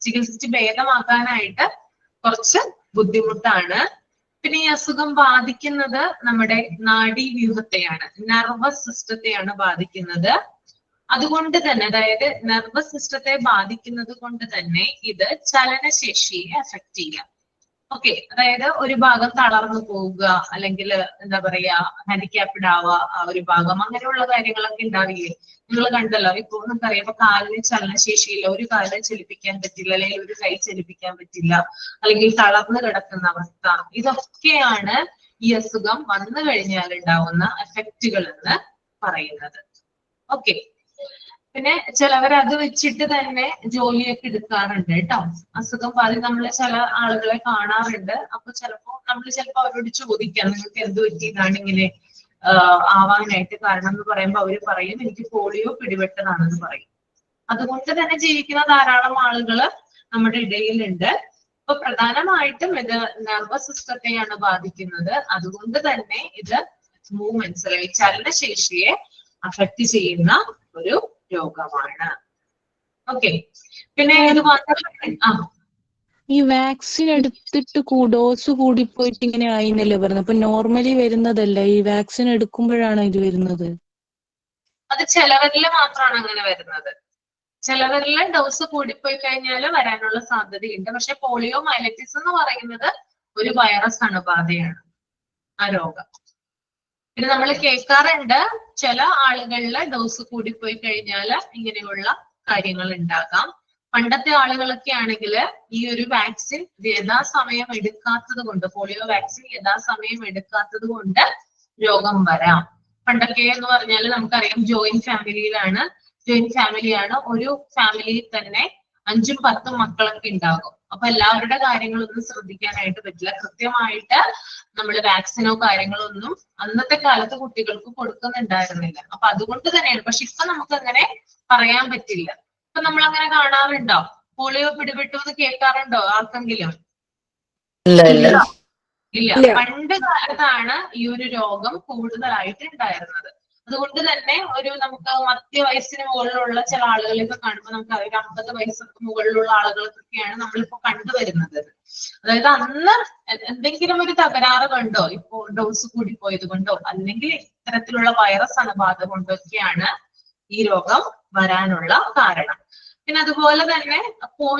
ചികിത്സിച്ച് ഭേദമാക്കാനായിട്ട് കുറച്ച് ബുദ്ധിമുട്ടാണ്. പിന്നെ ഈ അസുഖം ബാധിക്കുന്നത് നമ്മുടെ നാഡീവ്യൂഹത്തെയാണ്, നെർവസ് സിസ്റ്റത്തെയാണ് ബാധിക്കുന്നത്. അതുകൊണ്ട് തന്നെ, അതായത് നെർവസ് സിസ്റ്റത്തെ ബാധിക്കുന്നത് കൊണ്ട് തന്നെ ഇത് ചലനശേഷിയെ അഫക്റ്റ് ചെയ്യാം. ഓക്കെ, അതായത് ഒരു ഭാഗം തളർന്നു പോവുക, അല്ലെങ്കിൽ എന്താ പറയാ ഹാൻഡിക്യാപ്ഡ് ആവുക, ആ ഒരു ഭാഗം, അങ്ങനെയുള്ള കാര്യങ്ങളൊക്കെ ഉണ്ടാവില്ലേ? നിങ്ങൾ കണ്ടല്ലോ, ഇപ്പൊ നമുക്കറിയാം, ഇപ്പൊ കാലിന് ചലനശേഷിയില്ല, ഒരു കാല് ചലിപ്പിക്കാൻ പറ്റില്ല, അല്ലെങ്കിൽ ഒരു കൈ ചലിപ്പിക്കാൻ പറ്റില്ല, അല്ലെങ്കിൽ തളർന്നു കിടക്കുന്ന അവസ്ഥ. ഇതൊക്കെയാണ് ഈ അസുഖം വന്നു കഴിഞ്ഞാൽ ഉണ്ടാവുന്ന എഫക്റ്റുകൾ എന്ന് പറയുന്നത്. ഓക്കെ. പിന്നെ ചിലവർ അത് വെച്ചിട്ട് തന്നെ ജോലിയൊക്കെ എടുക്കാറുണ്ട് കേട്ടോ. അസുഖം ബാധിച്ച് നമ്മൾ ചില ആളുകളെ കാണാറുണ്ട്. അപ്പൊ നമ്മൾ അവരോട് ചോദിക്കാം, നിങ്ങൾക്ക് എന്ത് പറ്റിയതാണ് ഇങ്ങനെ ആവാനായിട്ട് കാരണം എന്ന് പറയുമ്പോൾ അവര് പറയും, എനിക്ക് പോളിയോ പിടിപെട്ടതാണെന്ന് പറയും. അതുകൊണ്ട് തന്നെ ജീവിക്കുന്ന ധാരാളം ആളുകൾ നമ്മുടെ ഇടയിലുണ്ട്. അപ്പൊ പ്രധാനമായിട്ടും ഇത് നെർവസ് സിസ്റ്റത്തെയാണ് ബാധിക്കുന്നത്. അതുകൊണ്ട് തന്നെ ഇത് മൂവ്മെന്റ്സ് അല്ലെങ്കിൽ ചലനശേഷിയെ അഫക്റ്റ് ചെയ്യുന്ന ഒരു രോഗമാണ്. ഓക്കെ. പിന്നെ ഇത് ഈ വാക്സിൻ എടുത്തിട്ട് ഡോസ് കൂടിപ്പോയിട്ട് ഇങ്ങനെ ആയിന്നല്ലേ പറഞ്ഞത്? അപ്പൊ നോർമലി വരുന്നതല്ല, ഈ വാക്സിൻ എടുക്കുമ്പോഴാണ് ഇത് വരുന്നത്? അത് ചിലവരിൽ മാത്രമാണ് അങ്ങനെ വരുന്നത്. ചിലവരിൽ ഡോസ് കൂടിപ്പോയി കഴിഞ്ഞാൽ വരാനുള്ള സാധ്യതയുണ്ട്. പക്ഷെ പോളിയോ മൈലറ്റിസ് എന്ന് പറയുന്നത് ഒരു വൈറസ് അണുബാധയാണ്, ആ രോഗം. പിന്നെ നമ്മൾ കേൾക്കാറുണ്ട് ചില ആളുകളിലെ ഡോസ് കൂടിപ്പോയി കഴിഞ്ഞാൽ ഇങ്ങനെയുള്ള കാര്യങ്ങൾ ഉണ്ടാകാം. പണ്ടത്തെ ആളുകളൊക്കെ ആണെങ്കിൽ ഈ ഒരു വാക്സിൻ യഥാസമയം എടുക്കാത്തത് കൊണ്ട്, പോളിയോ വാക്സിൻ യഥാസമയം എടുക്കാത്തത് കൊണ്ട് രോഗം വരാം. പണ്ടൊക്കെ എന്ന് പറഞ്ഞാൽ നമുക്കറിയാം ജോയിന്റ് ഫാമിലിയാണ്. ഒരു ഫാമിലിയിൽ തന്നെ 5ഉം 10ഉം മക്കളൊക്കെ ഉണ്ടാകും. അപ്പൊ എല്ലാവരുടെ കാര്യങ്ങളൊന്നും ശ്രദ്ധിക്കാനായിട്ട് പറ്റില്ല. കൃത്യമായിട്ട് നമ്മൾ വാക്സിനോ കാര്യങ്ങളോ ഒന്നും അന്നത്തെ കാലത്ത് കുട്ടികൾക്ക് കൊടുക്കുന്നുണ്ടായിരുന്നില്ല. അപ്പൊ അതുകൊണ്ട് തന്നെയാണ്. പക്ഷെ ഇപ്പൊ നമുക്ക് അങ്ങനെ പറയാൻ പറ്റില്ല. ഇപ്പൊ നമ്മൾ അങ്ങനെ കാണാറുണ്ടോ? പോളിയോ പിടിപെട്ടു എന്ന് കേൾക്കാറുണ്ടോ ആർക്കെങ്കിലും? ഇല്ല. പണ്ട് കാലത്താണ് ഈ ഒരു രോഗം കൂടുതലായിട്ട് ഉണ്ടായിരുന്നത്. അതുകൊണ്ട് തന്നെ നമുക്ക് മധ്യവയസ്സിന് മുകളിലുള്ള ചില ആളുകളെയൊക്കെ കാണുമ്പോൾ നമുക്ക് ഒരു 50 വയസ്സൊക്കെ മുകളിലുള്ള ആളുകൾക്കൊക്കെയാണ് നമ്മളിപ്പോ കണ്ടുവരുന്നത്. അതായത് അന്ന് എന്തെങ്കിലും ഒരു തകരാറ് കൊണ്ടോ, ഇപ്പോ ഡോസ് കൂടിപ്പോയത് കൊണ്ടോ, അല്ലെങ്കിൽ ഇത്തരത്തിലുള്ള വൈറസ് അണുബാധ കൊണ്ടൊക്കെയാണ് ഈ രോഗം വരാനുള്ള കാരണം. പിന്നെ അതുപോലെ തന്നെ അപ്പോൾ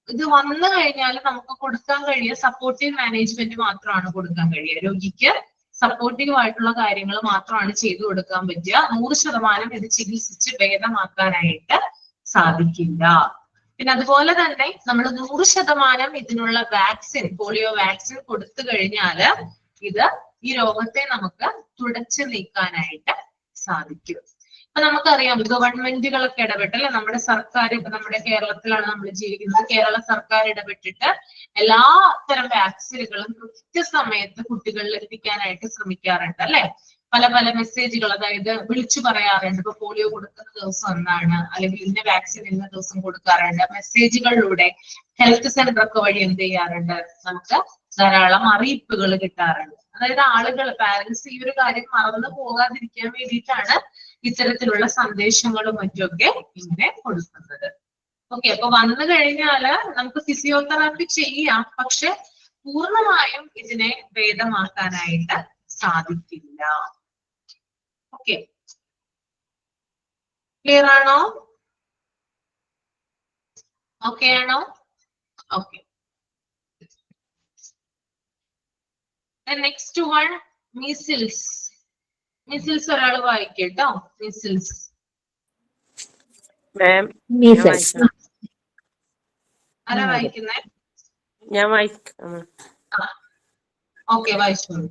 ഇത് വന്നു കഴിഞ്ഞാൽ നമുക്ക് കൊടുക്കാൻ കഴിയുക സപ്പോർട്ടീവ് മാനേജ്മെന്റ് മാത്രമാണ് കൊടുക്കാൻ കഴിയുക. രോഗിക്ക് സപ്പോർട്ടീവ് ആയിട്ടുള്ള കാര്യങ്ങൾ മാത്രമാണ് ചെയ്തു കൊടുക്കാൻ പറ്റുക. 100% ഇത് ചികിത്സിച്ച് ഭേദമാക്കാനായിട്ട് സാധിക്കില്ല. പിന്നെ അതുപോലെ തന്നെ നമ്മൾ 100% ഇതിനുള്ള വാക്സിൻ, പോളിയോ വാക്സിൻ കൊടുത്തു കഴിഞ്ഞാല് ഈ രോഗത്തെ നമുക്ക് തുടച്ചു നീക്കാനായിട്ട് സാധിക്കും. അപ്പൊ നമുക്കറിയാം ഗവൺമെന്റുകളൊക്കെ ഇടപെട്ടല്ലേ, നമ്മുടെ സർക്കാർ, ഇപ്പൊ നമ്മുടെ കേരളത്തിലാണ് നമ്മൾ ജീവിക്കുന്നത്, കേരള സർക്കാർ ഇടപെട്ടിട്ട് എല്ലാ തരം വാക്സിനുകളും കൃത്യസമയത്ത് കുട്ടികളിൽ എത്തിക്കാനായിട്ട് ശ്രമിക്കാറുണ്ട് അല്ലെ. പല പല മെസ്സേജുകൾ, അതായത് വിളിച്ചു പറയാറുണ്ട്. ഇപ്പൊ പോളിയോ കൊടുക്കുന്ന ദിവസം എന്നാണ്, അല്ലെങ്കിൽ ഇന്ന വാക്സിൻ ഇന്ന ദിവസം കൊടുക്കാറുണ്ട്. മെസ്സേജുകളിലൂടെ ഹെൽത്ത് സെന്റർ ഒക്കെ വഴി എന്ത് ചെയ്യാറുണ്ട്, നമുക്ക് ധാരാളം അറിയിപ്പുകൾ കിട്ടാറുണ്ട്. അതായത് ആളുകൾ പാരന്റ്സ് ഈ ഒരു കാര്യം മറന്നു പോകാതിരിക്കാൻ വേണ്ടിയിട്ടാണ് ഇത്തരത്തിലുള്ള സന്ദേശങ്ങളും മറ്റുമൊക്കെ ഇങ്ങനെ കൊടുക്കുന്നത്. ഓക്കെ, അപ്പൊ വന്നു കഴിഞ്ഞാല് നമുക്ക് ഫിസിയോതെറാപ്പി ചെയ്യാം, പക്ഷെ പൂർണ്ണമായും ഇതിനെ ഭേദമാക്കാനായിട്ട് സാധിക്കില്ല. ഓക്കെ, ക്ലിയർ ആണോ? ഓക്കെ ആണോ? Okay. Next one, measles. Measles ഒരാൾ വായിക്കട്ടോ. മീസിൽസ് മാം മീസൽസ്. ആരാ വായിക്കുന്നേ? ഞാൻ വായിക്കാം. ഓക്കെ, വായിച്ചോളൂ.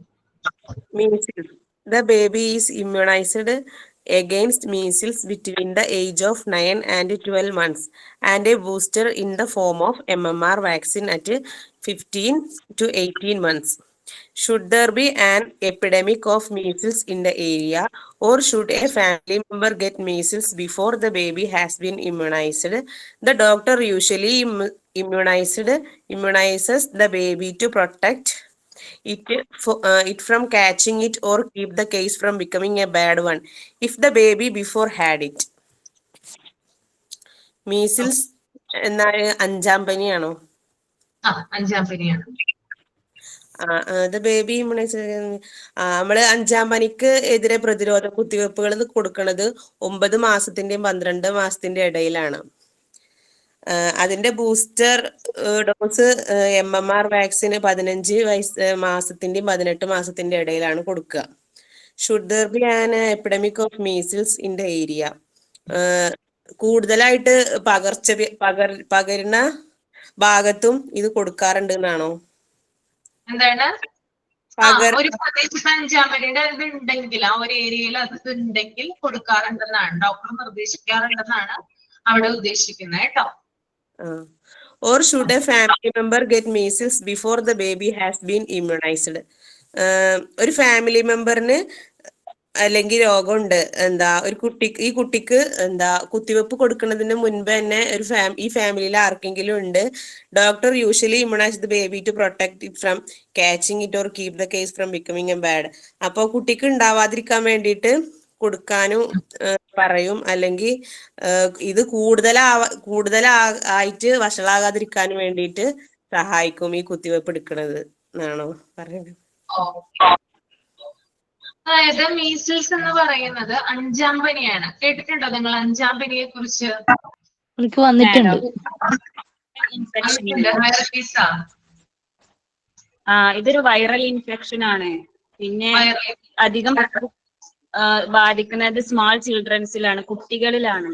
Measles. The baby is immunized against measles between the age of 9 and 12 months and a booster in the form of MMR vaccine at 15 to 18 months. Should there be an epidemic of measles in the area, or should a family member get measles before the baby has been immunized? The doctor usually immunizes the baby to protect it from catching it or keep the case from becoming a bad one if the baby before had it. Measles എന്നാൽ അഞ്ചാം പനിയാണോ? അഞ്ചാം പനിയാണ്. ദ ബേബി നമ്മള് അഞ്ചാം പനിക്ക് എതിരെ പ്രതിരോധ കുത്തിവെപ്പുകൾ കൊടുക്കുന്നത് 9 മാസത്തിന്റെയും 12 മാസത്തിന്റെ ഇടയിലാണ്. അതിന്റെ ബൂസ്റ്റർ ഡോസ് MMR വാക്സിന് 15 മാസത്തിന്റെയും 18 മാസത്തിന്റെ ഇടയിലാണ് കൊടുക്കുക. Should there be an epidemic of measles in the area? കൂടുതലായിട്ട് പകരുന്ന ഭാഗത്തും ഇത് കൊടുക്കാറുണ്ട് എന്നാണോ? എന്താണ്? ഒരു പ്രദേശത്ത് അഞ്ചാം പനിയുടെ ഇത് ഉണ്ടെങ്കിൽ ആ ഒരു ഏരിയയിൽ അത് ഉണ്ടെങ്കിൽ കൊടുക്കാറുണ്ടെന്നാണ് ഡോക്ടർ നിർദ്ദേശിക്കാറുണ്ടെന്നാണ് അവിടെ ഉദ്ദേശിക്കുന്നത് കേട്ടോ. Or should a family member get measles before the baby has been immunized? ഒരു ഫാമിലി മെമ്പറിന് അല്ലെങ്കിൽ രോഗമുണ്ട്, ഈ കുട്ടിക്ക് കുത്തിവെപ്പ് കൊടുക്കുന്നതിന് മുൻപ് തന്നെ ഈ ഫാമിലിയിൽ ആർക്കെങ്കിലും ഉണ്ട്. Doctor usually immunise the baby to protect it from catching it or keep the case from becoming a bad. അപ്പോൾ കുട്ടിക്ക് ഉണ്ടാവാതിരിക്കാൻ വേണ്ടിയിട്ട് കൊടുക്കാനും പറയും, അല്ലെങ്കിൽ ഇത് കൂടുതലായിട്ട് വഷളാകാതിരിക്കാൻ വേണ്ടിയിട്ട് സഹായിക്കും ഈ കുത്തിവെപ്പ് എടുക്കുന്നത് എന്നാണോ പറയുന്നത്? അതായത് മീസിൽസ് എന്ന് പറയുന്നത് അഞ്ചാം പനിയാണ്. കേട്ടിട്ടുണ്ടോ നിങ്ങൾ അഞ്ചാം പനിയെ കുറിച്ച്? വന്നിട്ടുണ്ട്. ഇതൊരു വൈറൽ ഇൻഫെക്ഷൻ ആണ്. പിന്നെ അധികം ബാധിക്കുന്നത് സ്മാൾ ചിൽഡ്രൻസിലാണ്, കുട്ടികളിലാണ്.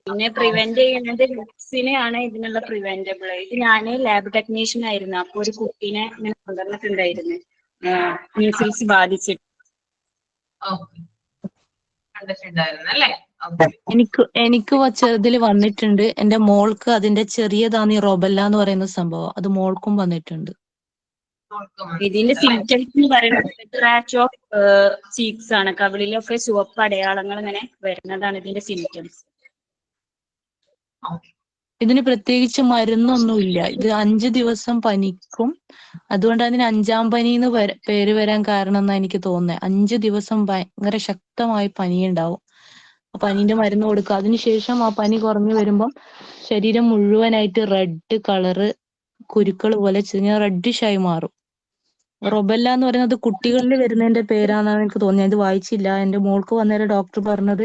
പിന്നെ പ്രിവെന്റ് ചെയ്യുന്നത് വാക്സിനാണ് ഇതിനുള്ള പ്രിവെന്റബിൾ. ഇത് ഞാൻ ലാബ് ടെക്നീഷ്യൻ ആയിരുന്നു. അപ്പൊ ഒരു കുട്ടീനെ ഇങ്ങനെ കൊണ്ടുവന്നിട്ടുണ്ടായിരുന്നു മീസിൽസ് ബാധിച്ചിട്ട്. എനിക്ക് ചെറുതിൽ വന്നിട്ടുണ്ട്. എന്റെ മോൾക്ക് അതിന്റെ ചെറിയതാണ് ഈ റൊബല്ല എന്ന് പറയുന്ന സംഭവം. അത് മോൾക്കും വന്നിട്ടുണ്ട്. ഇതിന്റെ സിംറ്റംസ് എന്ന് പറയുന്നത് റാച്ച് ഓഫ് ചീക്സ് ആണ്. കവിളിലൊക്കെ ചുവപ്പ് അടയാളങ്ങൾ ഇങ്ങനെ വരുന്നതാണ് ഇതിന്റെ സിംറ്റംസ്. ഇതിന് പ്രത്യേകിച്ച് മരുന്നൊന്നുമില്ല. ഇത് 5 ദിവസം പനിക്കും. അതുകൊണ്ട് അതിന് അഞ്ചാം പനി എന്ന് പേര് വരാൻ കാരണം എന്നാ എനിക്ക് തോന്നുന്നത്. 5 ദിവസം ഭയങ്കര ശക്തമായി പനി ഉണ്ടാവും. ആ പനീന്റെ മരുന്ന് കൊടുക്കുക. അതിനുശേഷം ആ പനി കുറഞ്ഞു വരുമ്പം ശരീരം മുഴുവനായിട്ട് റെഡ് കളറ് കുരുക്കൾ പോലെ റെഡിഷായി മാറും. റൊബല്ല എന്ന് പറയുന്നത് കുട്ടികളിൽ വരുന്നതിന്റെ പേരാണെന്നാണ് എനിക്ക് തോന്നിയത്. ഇത് വായിച്ചില്ല. എന്റെ മോൾക്ക് വന്നേരം ഡോക്ടർ പറഞ്ഞത്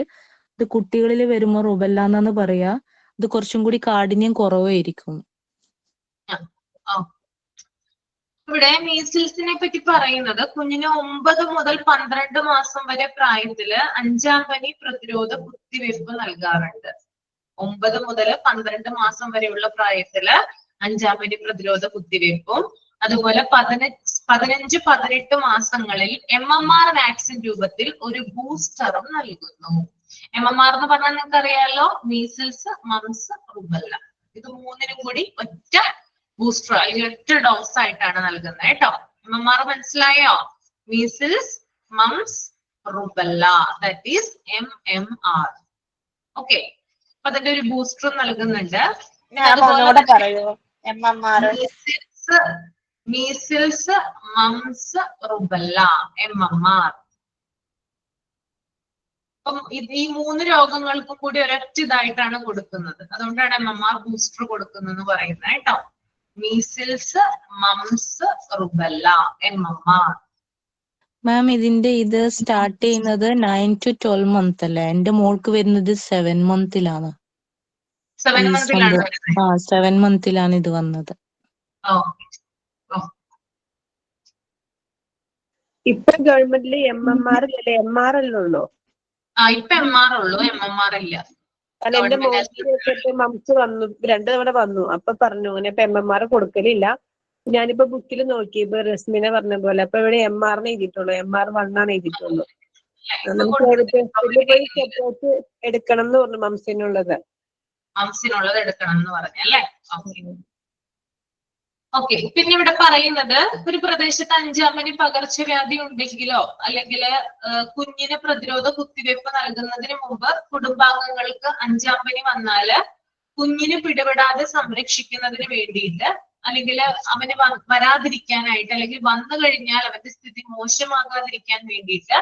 ഇത് കുട്ടികളിൽ വരുമ്പോ റൊബല്ല എന്നാണ് പറയാ. ഇത് കുറച്ചും കൂടി കാഠിന്യം കുറവായിരിക്കും. ഇവിടെ മീസിൽസിനെ പറ്റി പറയുന്നത് കുഞ്ഞിന് 9 മുതൽ 12 മാസം വരെ പ്രായത്തില് അഞ്ചാം പനി പ്രതിരോധ കുത്തിവയ്പ് നൽകാറുണ്ട്. 9 മുതൽ 12 മാസം വരെയുള്ള പ്രായത്തില് അഞ്ചാം പനി പ്രതിരോധ കുത്തിവയ്പ്പും അതുപോലെ 15-18 മാസങ്ങളിൽ MMR വാക്സിൻ രൂപത്തിൽ ഒരു ബൂസ്റ്ററും നൽകുന്നു. MMR എന്ന് പറഞ്ഞാൽ നിങ്ങൾക്ക് അറിയാലോ, മീസിൽസ്, മംസ്, റുബല്ല. ഇത് മൂന്നിനും കൂടി ഒറ്റ ബൂസ്റ്റർ അല്ലെങ്കിൽ ഒറ്റ ഡോസ് ആയിട്ടാണ് നൽകുന്നത് കേട്ടോ. MMR മനസ്സിലായോ? Measles, moms, rubella, that is MMR. Okay, അപ്പൊ അതിന്റെ ഒരു ബൂസ്റ്റർ നൽകുന്നുണ്ട്. Measles, moms, rubella, MMR. അപ്പം ഈ 3 രോഗങ്ങൾക്കും കൂടി ഒരൊറ്റ ഇതായിട്ടാണ് കൊടുക്കുന്നത്. അതുകൊണ്ടാണ് MMR ബൂസ്റ്റർ കൊടുക്കുന്നത് പറയുന്നത് കേട്ടോ. Measles, moms, rubella, MMR. മാം ഇതിന്റെ ഇത് സ്റ്റാർട്ട് ചെയ്യുന്നത് 9 to 12 month അല്ലേ? എന്റെ മോൾക്ക് വരുന്നത് 7 monthലാണ്. 7 monthലാണ് വരുന്നത്. 7 monthലാണ് ഇത് വന്നത്. ഇപ്പൊ ഗവൺമെന്റില് MMR അല്ലേ, MR അല്ലേ ഉള്ളൂ? ഇപ്പൊ MR ഉള്ളൂ, MMR ഇല്ല. കാരണം എന്റെ മോൾക്ക് മംസ് വന്നു, 2 തവണ വന്നു. അപ്പൊ പറഞ്ഞു അങ്ങനെ ഇപ്പൊ MMR കൊടുക്കലില്ല. ഞാനിപ്പോ ബുക്കിൽ നോക്കി, ഇപ്പൊ റസ്മിന പറഞ്ഞ പോലെ. അപ്പൊ ഇവിടെ MR എഴുതിയിട്ടുള്ളൂ, MR1 എഴുതിയിട്ടുള്ളൂ. നമുക്ക് പോയി സെപ്പറേറ്റ് എടുക്കണം എന്ന് പറഞ്ഞു മംസിനുള്ളത്. മംസിനുള്ളത് എടുക്കണം എന്ന് പറഞ്ഞല്ലേ. ഓക്കെ. പിന്നെ ഇവിടെ പറയുന്നത് ഒരു പ്രദേശത്ത് 5-ാം പനി പകർച്ചവ്യാധി ഉണ്ടെങ്കിലോ അല്ലെങ്കിൽ കുഞ്ഞിന് പ്രതിരോധ കുത്തിവയ്പ് നൽകുന്നതിന് മുമ്പ് കുടുംബാംഗങ്ങൾക്ക് 5-ാം പനി വന്നാല് കുഞ്ഞിന് പിടിപെടാതെ സംരക്ഷിക്കുന്നതിന് വേണ്ടിയിട്ട് അല്ലെങ്കിൽ അവന് വരാതിരിക്കാനായിട്ട് അല്ലെങ്കിൽ വന്നു കഴിഞ്ഞാൽ അവന്റെ സ്ഥിതി മോശമാകാതിരിക്കാൻ വേണ്ടിയിട്ട്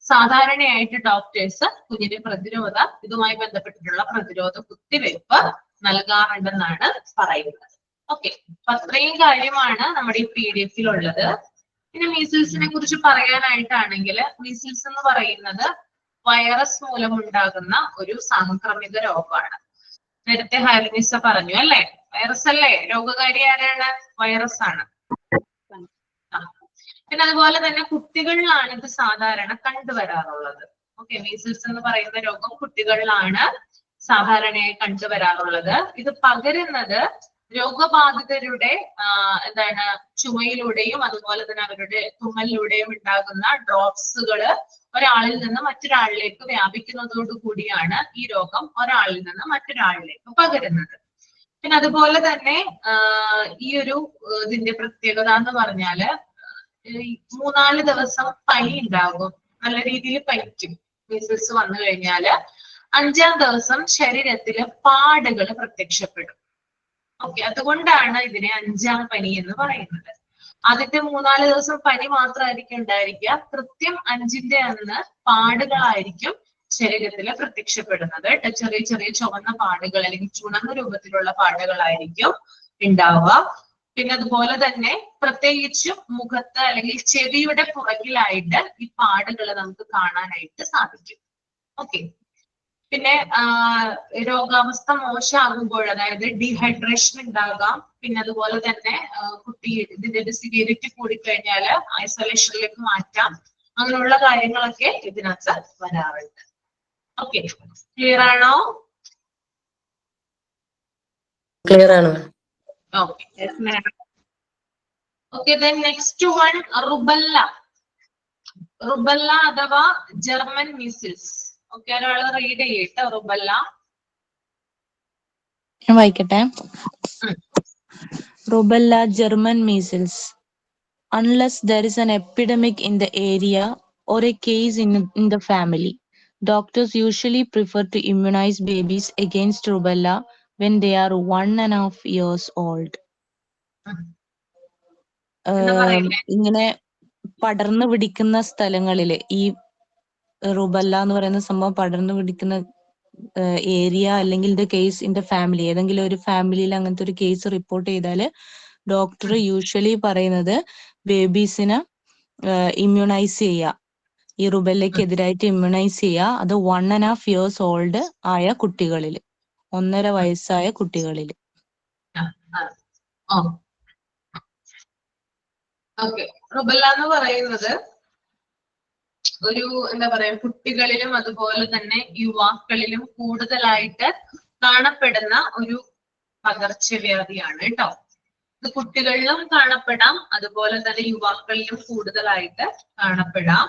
സാധാരണയായിട്ട് ഡോക്ടേഴ്സ് കുഞ്ഞിന് ഇതുമായി ബന്ധപ്പെട്ടിട്ടുള്ള പ്രതിരോധ കുത്തിവയ്പ് നൽകാറുണ്ടെന്നാണ് പറയുന്നത്. ഓക്കെ. അപ്പൊ അത്രയും കാര്യമാണ് നമ്മുടെ ഈ PDF ഉള്ളത്. പിന്നെ മീസിൽസിനെ കുറിച്ച് പറയാനായിട്ടാണെങ്കിൽ മീസിൽസ് എന്ന് പറയുന്നത് വൈറസ് മൂലമുണ്ടാകുന്ന ഒരു സാംക്രമിക രോഗമാണ്. നേരത്തെ ഹൈറിനിസ പറഞ്ഞു അല്ലേ, വൈറസ് അല്ലേ രോഗകാരി? ആരാണ്? വൈറസ് ആണ്. പിന്നെ അതുപോലെ തന്നെ കുട്ടികളിലാണ് ഇത് സാധാരണ കണ്ടുവരാറുള്ളത്. ഓക്കെ. മീസിൽസ് എന്ന് പറയുന്ന രോഗം കുട്ടികളിലാണ് സാധാരണയായി കണ്ടുവരാറുള്ളത്. ഇത് പകരുന്നത് രോഗബാധിതരുടെ ചുമയിലൂടെയും അതുപോലെ തന്നെ അവരുടെ തുമ്മലിലൂടെയും ഉണ്ടാകുന്ന ഡ്രോപ്സുകള് ഒരാളിൽ നിന്ന് മറ്റൊരാളിലേക്ക് വ്യാപിക്കുന്നതോടു കൂടിയാണ് ഈ രോഗം ഒരാളിൽ നിന്ന് മറ്റൊരാളിലേക്ക് പകരുന്നത്. പിന്നെ അതുപോലെ തന്നെ ഈ ഒരു ഇതിന്റെ പ്രത്യേകത എന്ന് പറഞ്ഞാല് 3-4 ദിവസം പനി ഉണ്ടാകും, നല്ല രീതിയിൽ പനിക്കും. മീസിൽസ് വന്നു കഴിഞ്ഞാല് 5-ാം ദിവസം ശരീരത്തില് പാടുകൾ പ്രത്യക്ഷപ്പെടും. ഓക്കെ. അതുകൊണ്ടാണ് ഇതിനെ 5-ാം പനി എന്ന് പറയുന്നത്. ആദ്യത്തെ 3-4 ദിവസം പനി മാത്രമായിരിക്കും ഉണ്ടായിരിക്കുക. കൃത്യം 5ന്റെ അന്ന് പാടുകളായിരിക്കും ശരീരത്തിൽ പ്രത്യക്ഷപ്പെടുന്നത്. ചെറിയ ചെറിയ ചുവന്ന പാടുകൾ അല്ലെങ്കിൽ ചുണങ്ങ രൂപത്തിലുള്ള പാടുകളായിരിക്കും ഉണ്ടാവുക. പിന്നെ അതുപോലെ തന്നെ പ്രത്യേകിച്ചും മുഖത്ത് അല്ലെങ്കിൽ ചെവിയുടെ പുറകിലായിട്ട് ഈ പാടുകൾ നമുക്ക് കാണാനായിട്ട് സാധിക്കും. ഓക്കെ. പിന്നെ രോഗാവസ്ഥ മോശമാകുമ്പോൾ, അതായത് ഡീഹൈഡ്രേഷൻ ഉണ്ടാകാം. പിന്നെ അതുപോലെ തന്നെ കുട്ടി ഇതിന്റെ ഒരു സിവിയറിറ്റി കൂടിക്കഴിഞ്ഞാൽ ഐസൊലേഷനിലേക്ക് മാറ്റാം. അങ്ങനെയുള്ള കാര്യങ്ങളൊക്കെ ഇതിനകത്ത് വരാറുണ്ട്. ഓക്കെ. ക്ലിയർ ആണോ? ക്ലിയർ ആണ്. Okay. Then next one rubella. Rubella അഥവാ ജർമ്മൻ മീസിൽസ്. ഓക്കെ. ഒരാൾ റീഡ് ചെയ്യട്ടെ. റുബല്ല ഞാൻ വായിക്കട്ടെ. Rubella, German measles. Unless there is an epidemic in the area or a case in the family, doctors usually prefer to immunize babies against rubella when they are 1.5 years old. ഇങ്ങനെ പടർന്നു പിടിക്കുന്ന സ്ഥലങ്ങളില് ഈ റുബല്ല എന്ന് പറയുന്ന സംഭവം പടർന്നു പിടിക്കുന്ന ഏരിയ അല്ലെങ്കിൽ the case in the family, ഏതെങ്കിലും ഒരു ഫാമിലിയിൽ അങ്ങനത്തെ ഒരു കേസ് റിപ്പോർട്ട് ചെയ്താല് ഡോക്ടർ യൂഷ്വലി പറയുന്നത് ബേബീസിനെ ഇമ്മ്യൂണൈസ് ചെയ്യുക, ഈ റുബല്ലയ്ക്കെതിരായിട്ട് ഇമ്മ്യൂണൈസ് ചെയ്യുക. അത് 1.5 years ഓൾഡ് ആയ കുട്ടികളില്, 1.5 വയസ്സായ കുട്ടികളില്. റുബല്ല എന്ന് പറയുന്നത് ഒരു എന്താ പറയാ കുട്ടികളിലും അതുപോലെ തന്നെ യുവാക്കളിലും കൂടുതലായിട്ട് കാണപ്പെടുന്ന ഒരു പകർച്ചവ്യാധിയാണ് കേട്ടോ. ഇത് കുട്ടികളിലും കാണപ്പെടാം, അതുപോലെ തന്നെ യുവാക്കളിലും കൂടുതലായിട്ട് കാണപ്പെടാം.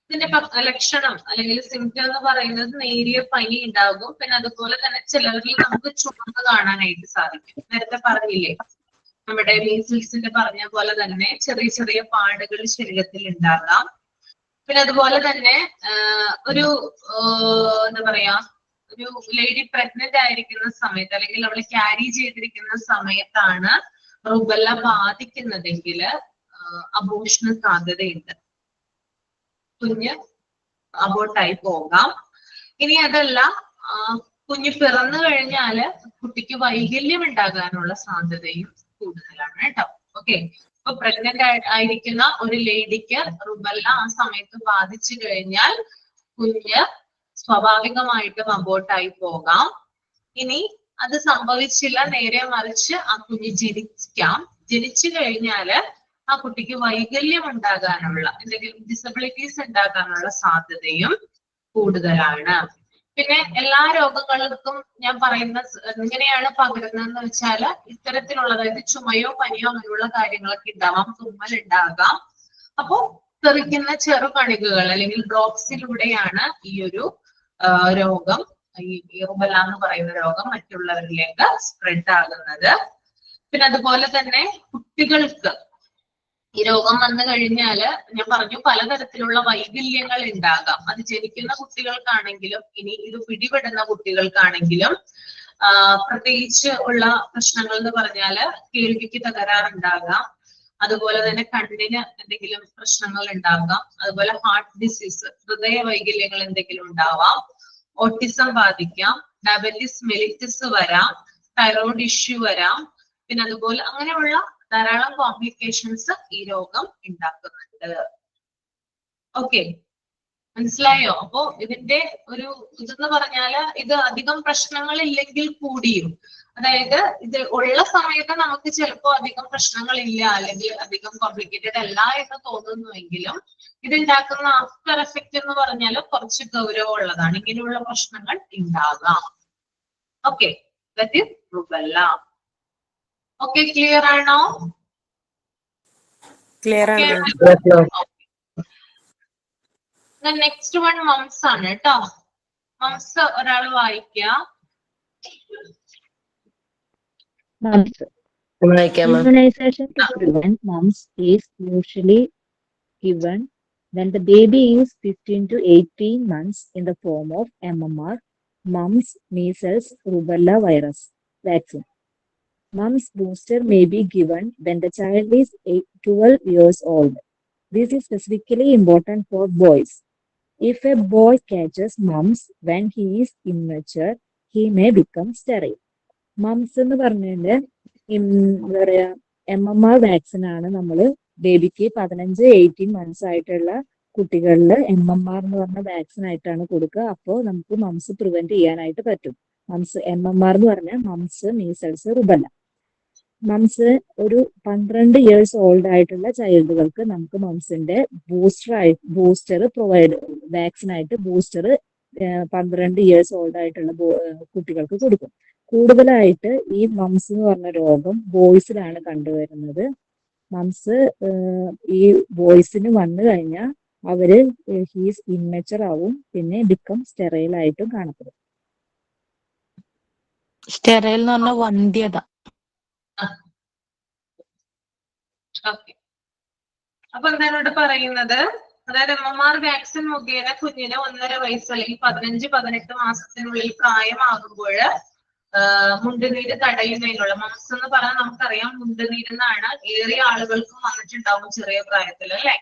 ഇതിന്റെ ലക്ഷണം അല്ലെങ്കിൽ സിംറ്റം എന്ന് പറയുന്നത് നേരിയ പനി ഉണ്ടാകും. പിന്നെ അതുപോലെ തന്നെ ചിലരിൽ നമുക്ക് ചുമന്ന് കാണാനായിട്ട് സാധിക്കും. നേരത്തെ പറഞ്ഞില്ലേ നമ്മുടെ മീസിൽസിന്റെ പറഞ്ഞ പോലെ തന്നെ ചെറിയ ചെറിയ പാടുകൾ ശരീരത്തിൽ ഉണ്ടാകാം. പിന്നെ അതുപോലെ തന്നെ ഒരു എന്താ പറയാ ഒരു ലേഡി പ്രഗ്നന്റ് ആയിരിക്കുന്ന സമയത്ത് അല്ലെങ്കിൽ അവളെ ക്യാരി ചെയ്തിരിക്കുന്ന സമയത്താണ് റുബെല്ല ബാധിക്കുന്നതെങ്കിൽ അബോർഷന് സാധ്യതയുണ്ട്. കുഞ്ഞ് അബോർട്ടായി പോകാം. ഇനി അതല്ല, കുഞ്ഞ് പിറന്നു കഴിഞ്ഞാല് കുട്ടിക്ക് വൈകല്യം ഉണ്ടാകാനുള്ള സാധ്യതയും കൂടുതലാണ് കേട്ടോ. ഓക്കെ, ഇപ്പൊ പ്രഗ്നന്റ് ആയിരിക്കുന്ന ഒരു ലേഡിക്ക് റുബെല്ല ആ സമയത്ത് ബാധിച്ചു കഴിഞ്ഞാൽ കുഞ്ഞ് സ്വാഭാവികമായിട്ടും അബോർട്ടായി പോകാം. ഇനി അത് സംഭവിച്ചില്ല, നേരെ മറിച്ച് ആ കുഞ്ഞ് ജനിച്ചു കഴിഞ്ഞാല് ആ കുട്ടിക്ക് വൈകല്യം ഉണ്ടാകാനുള്ള എന്തെങ്കിലും ഡിസബിലിറ്റീസ് ഉണ്ടാകാനുള്ള സാധ്യതയും കൂടുതലാണ്. പിന്നെ എല്ലാ രോഗങ്ങൾക്കും ഞാൻ പറയുന്ന എങ്ങനെയാണ് പകരുന്നതെന്ന് വെച്ചാല് ഇത്തരത്തിലുള്ള, അതായത് ചുമയോ പനിയോ അങ്ങനെയുള്ള കാര്യങ്ങളൊക്കെ ഉണ്ടാവാം, തുമ്മൽ ഉണ്ടാകാം. അപ്പോ തെറിക്കുന്ന ചെറുകണികകൾ അല്ലെങ്കിൽ ഡ്രോപ്സിലൂടെയാണ് ഈ ഒരു രോഗം, ഈ റുബെല്ല എന്ന് പറയുന്ന രോഗം മറ്റുള്ളവരിലേക്ക് സ്പ്രെഡ് ആകുന്നത്. പിന്നെ അതുപോലെ തന്നെ കുട്ടികൾക്ക് ഈ രോഗം വന്നു കഴിഞ്ഞാല് ഞാൻ പറഞ്ഞു പലതരത്തിലുള്ള വൈകല്യങ്ങൾ ഉണ്ടാകാം. അത് ജനിക്കുന്ന കുട്ടികൾക്കാണെങ്കിലും ഇനി ഇത് പിടിപെടുന്ന കുട്ടികൾക്കാണെങ്കിലും പ്രത്യേകിച്ച് ഉള്ള പ്രശ്നങ്ങൾ എന്ന് പറഞ്ഞാല് കേൾവിക്ക് തകരാറുണ്ടാകാം, അതുപോലെ തന്നെ കണ്ണിന് എന്തെങ്കിലും പ്രശ്നങ്ങൾ ഉണ്ടാകാം, അതുപോലെ ഹാർട്ട് ഡിസീസ്, ഹൃദയ വൈകല്യങ്ങൾ എന്തെങ്കിലും ഉണ്ടാവാം, ഓട്ടിസം ബാധിക്കാം, ഡയബറ്റീസ് മെലിറ്റസ് വരാം, തൈറോയ്ഡ് ഇഷ്യൂ വരാം. പിന്നെ അതുപോലെ അങ്ങനെയുള്ള ധാരാളം കോംപ്ലിക്കേഷൻസ് ഈ രോഗം ഉണ്ടാക്കുന്നുണ്ട്. ഓക്കെ, മനസ്സിലായോ? അപ്പോ ഇതിന്റെ ഒരു ഇതെന്ന് പറഞ്ഞാല് ഇത് അധികം പ്രശ്നങ്ങൾ ഇല്ലെങ്കിൽ കൂടിയും, അതായത് ഇത് ഉള്ള സമയത്ത് നമുക്ക് ചിലപ്പോ അധികം പ്രശ്നങ്ങളില്ല അല്ലെങ്കിൽ അധികം കോംപ്ലിക്കേറ്റഡ് അല്ല എന്ന് തോന്നുന്നുവെങ്കിലും ഇതുണ്ടാക്കുന്ന ആഫ്റ്റർ എഫക്റ്റ് എന്ന് പറഞ്ഞാൽ കുറച്ച് ഗൗരവമുള്ളതാണ്. ഇങ്ങനെയുള്ള പ്രശ്നങ്ങൾ ഉണ്ടാകാം. Okay, that is rubella. Okay, clear ആണോ? ക്ലിയർ ആണ്. നെക്സ്റ്റ് വൺ മംസ് ആണ് കേട്ടോ. മംസ് ഒരാൾ വായിക്കാം. Mumps. Immunization to prevent mumps is usually given when the baby is 15 to 18 months in the form of MMR, mumps, measles, rubella virus vaccine. Mumps booster may be given when the child is 12 years old. This is specifically important for boys. If a boy catches mumps when he is immature, he may become sterile. Moms എന്ന് പറഞ്ഞാല് എന്താ പറയാ MMR വാക്സിൻ ആണ് നമ്മൾ ബേബിക്ക് 15-18 months ആയിട്ടുള്ള കുട്ടികളിൽ MMR എന്ന് പറഞ്ഞ വാക്സിൻ ആയിട്ടാണ് കൊടുക്കുക. അപ്പോൾ നമുക്ക് മംസ് പ്രിവെന്റ് ചെയ്യാനായിട്ട് പറ്റും. മംസ് MMR എന്ന് പറഞ്ഞാൽ മംസ്, മീസൽസ്, റുബെല്ല. മംസ് ഒരു 12 years ഓൾഡ് ആയിട്ടുള്ള ചൈൽഡുകൾക്ക് നമുക്ക് മംസിന്റെ ബൂസ്റ്റർ പ്രൊവൈഡ് വാക്സിൻ ആയിട്ട് ബൂസ്റ്റർ 12 years ഓൾഡ് ആയിട്ടുള്ള കുട്ടികൾക്ക് കൊടുക്കും. കൂടുതലായിട്ട് ഈ മംസ് എന്ന് പറഞ്ഞ രോഗം ബോയ്സിലാണ് കണ്ടുവരുന്നത്. മംസ് ഈ ബോയ്സിന് വന്നു കഴിഞ്ഞാൽ അവര് ഹീസ് ഇമ്മച്ചർ ആവും, പിന്നെ ബിക്കം സ്റ്റെറൈൽ ആയിട്ടും കാണപ്പെടും. സ്റ്റെറൈൽ എന്ന് പറഞ്ഞ വന്ധ്യത. അപ്പൊ എന്താണ് ഇവിടെ പറയുന്നത്? അതായത് MMR വാക്സിൻ മുഖേന കുഞ്ഞിന് 1.5 വയസ്സ് അല്ലെങ്കിൽ 15-18 മാസത്തിനുള്ളിൽ പ്രായമാകുമ്പോൾ മുണ്ടുനീര് തടയുന്നതിനുള്ള, മംസ് എന്ന് പറഞ്ഞാൽ നമുക്കറിയാം മുണ്ടുനീരെന്നാണ്, ഏറിയ ആളുകൾക്കും വന്നിട്ടുണ്ടാവും ചെറിയ പ്രായത്തിൽ, അല്ലെ?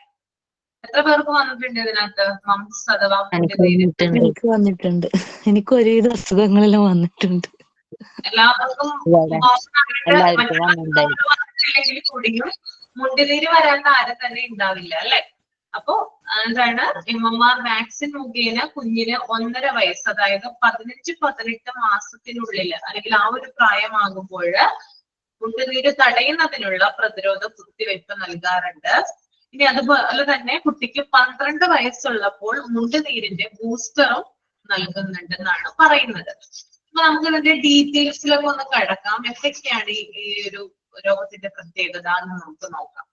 എത്ര പേർക്ക് വന്നിട്ടുണ്ട് ഇതിനകത്ത് മംസ് അഥവാ മുണ്ടുനീര്? എനിക്ക് വന്നിട്ടുണ്ട്. എനിക്ക് ഒരുവിധ അസുഖങ്ങളെല്ലാം വന്നിട്ടുണ്ട്. എല്ലാവർക്കും കൂടിയും മുണ്ടുനീര് വരാത്ത ആരും തന്നെ ഉണ്ടാവില്ല, അല്ലെ? അപ്പോ എന്താണ് MMR വാക്സിൻ മുഖേന കുഞ്ഞിന് 1.5 വയസ്സ്, അതായത് 15-18 മാസത്തിനുള്ളിൽ അല്ലെങ്കിൽ ആ ഒരു പ്രായമാകുമ്പോൾ മുണ്ടുനീര് തടയുന്നതിനുള്ള പ്രതിരോധ കുത്തിവയ്പ് നൽകാറുണ്ട്. ഇനി അതുപോലെ തന്നെ കുട്ടിക്ക് 12 വയസ്സുള്ളപ്പോൾ മുണ്ടുനീരിന്റെ ബൂസ്റ്ററും നൽകുന്നുണ്ടെന്നാണ് പറയുന്നത്. അപ്പൊ നമുക്ക് ഇതിന്റെ ഡീറ്റെയിൽസിലൊക്കെ ഒന്ന് കടക്കാം. എന്തൊക്കെയാണ് ഈ ഒരു രോഗത്തിന്റെ പ്രത്യേകത എന്ന് നമുക്ക് നോക്കാം.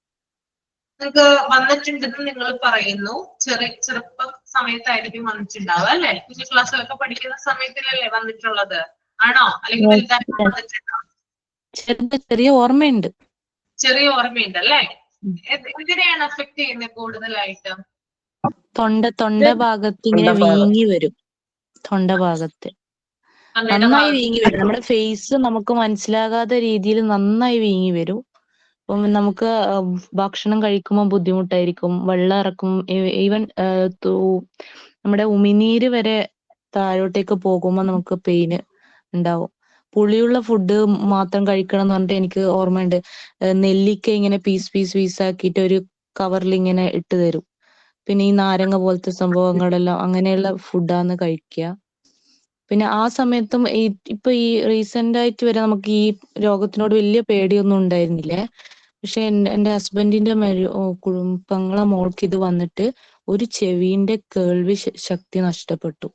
നിങ്ങൾക്ക് വന്നിട്ടുണ്ടെന്ന് നിങ്ങൾ പറയുന്നു. ചെറുപ്പ സമയത്തായിരിക്കും വന്നിട്ടുണ്ടാവുക, അല്ലെ? കുഞ്ഞു ക്ലാസ്സിലൊക്കെ പഠിക്കുന്ന സമയത്തിലല്ലേ വന്നിട്ടുള്ളത്? ആണോ? അല്ലെങ്കിൽ വന്നിട്ടുണ്ടോ? ചെറിയ ഓർമ്മയുണ്ട്. ചെറിയ ഓർമ്മയുണ്ട്, അല്ലെ? എങ്ങനെയാണ് എഫക്ട് ചെയ്യുന്നത് കൂടുതലായിട്ട്? തൊണ്ട ഭാഗത്ത് ഇങ്ങനെ വീങ്ങി വരും. തൊണ്ട ഭാഗത്ത് നന്നായി വീങ്ങി വരും. നമ്മുടെ ഫേസ് നമുക്ക് മനസ്സിലാകാത്ത രീതിയിൽ നന്നായി വീങ്ങി വരും. അപ്പം നമുക്ക് ഭക്ഷണം കഴിക്കുമ്പോൾ ബുദ്ധിമുട്ടായിരിക്കും, വെള്ളം ഇറക്കും, ഈവൻ നമ്മുടെ ഉമിനീര് വരെ താഴോട്ടേക്ക് പോകുമ്പോൾ നമുക്ക് പെയിന് ഉണ്ടാവും. പുളിയുള്ള ഫുഡ് മാത്രം കഴിക്കണം എന്ന് പറഞ്ഞിട്ട് എനിക്ക് ഓർമ്മയുണ്ട്, നെല്ലിക്ക ഇങ്ങനെ പീസ് ആക്കിയിട്ട് ഒരു കവറിൽ ഇങ്ങനെ ഇട്ട് തരും. പിന്നെ ഈ നാരങ്ങ പോലത്തെ സംഭവങ്ങളെല്ലാം അങ്ങനെയുള്ള ഫുഡാണ് കഴിക്കുക. പിന്നെ ആ സമയത്തും ഇപ്പൊ ഈ റീസെന്റ് ആയിട്ട് വരെ നമുക്ക് ഈ രോഗത്തിനോട് വലിയ പേടിയൊന്നും ഉണ്ടായിരുന്നില്ലേ. പക്ഷെ എന്റെ ഹസ്ബൻഡിന്റെ പെങ്ങളെ മോൾക്ക് ഇത് വന്നിട്ട് ഒരു ചെവിന്റെ കേൾവി ശക്തി നഷ്ടപ്പെട്ടു.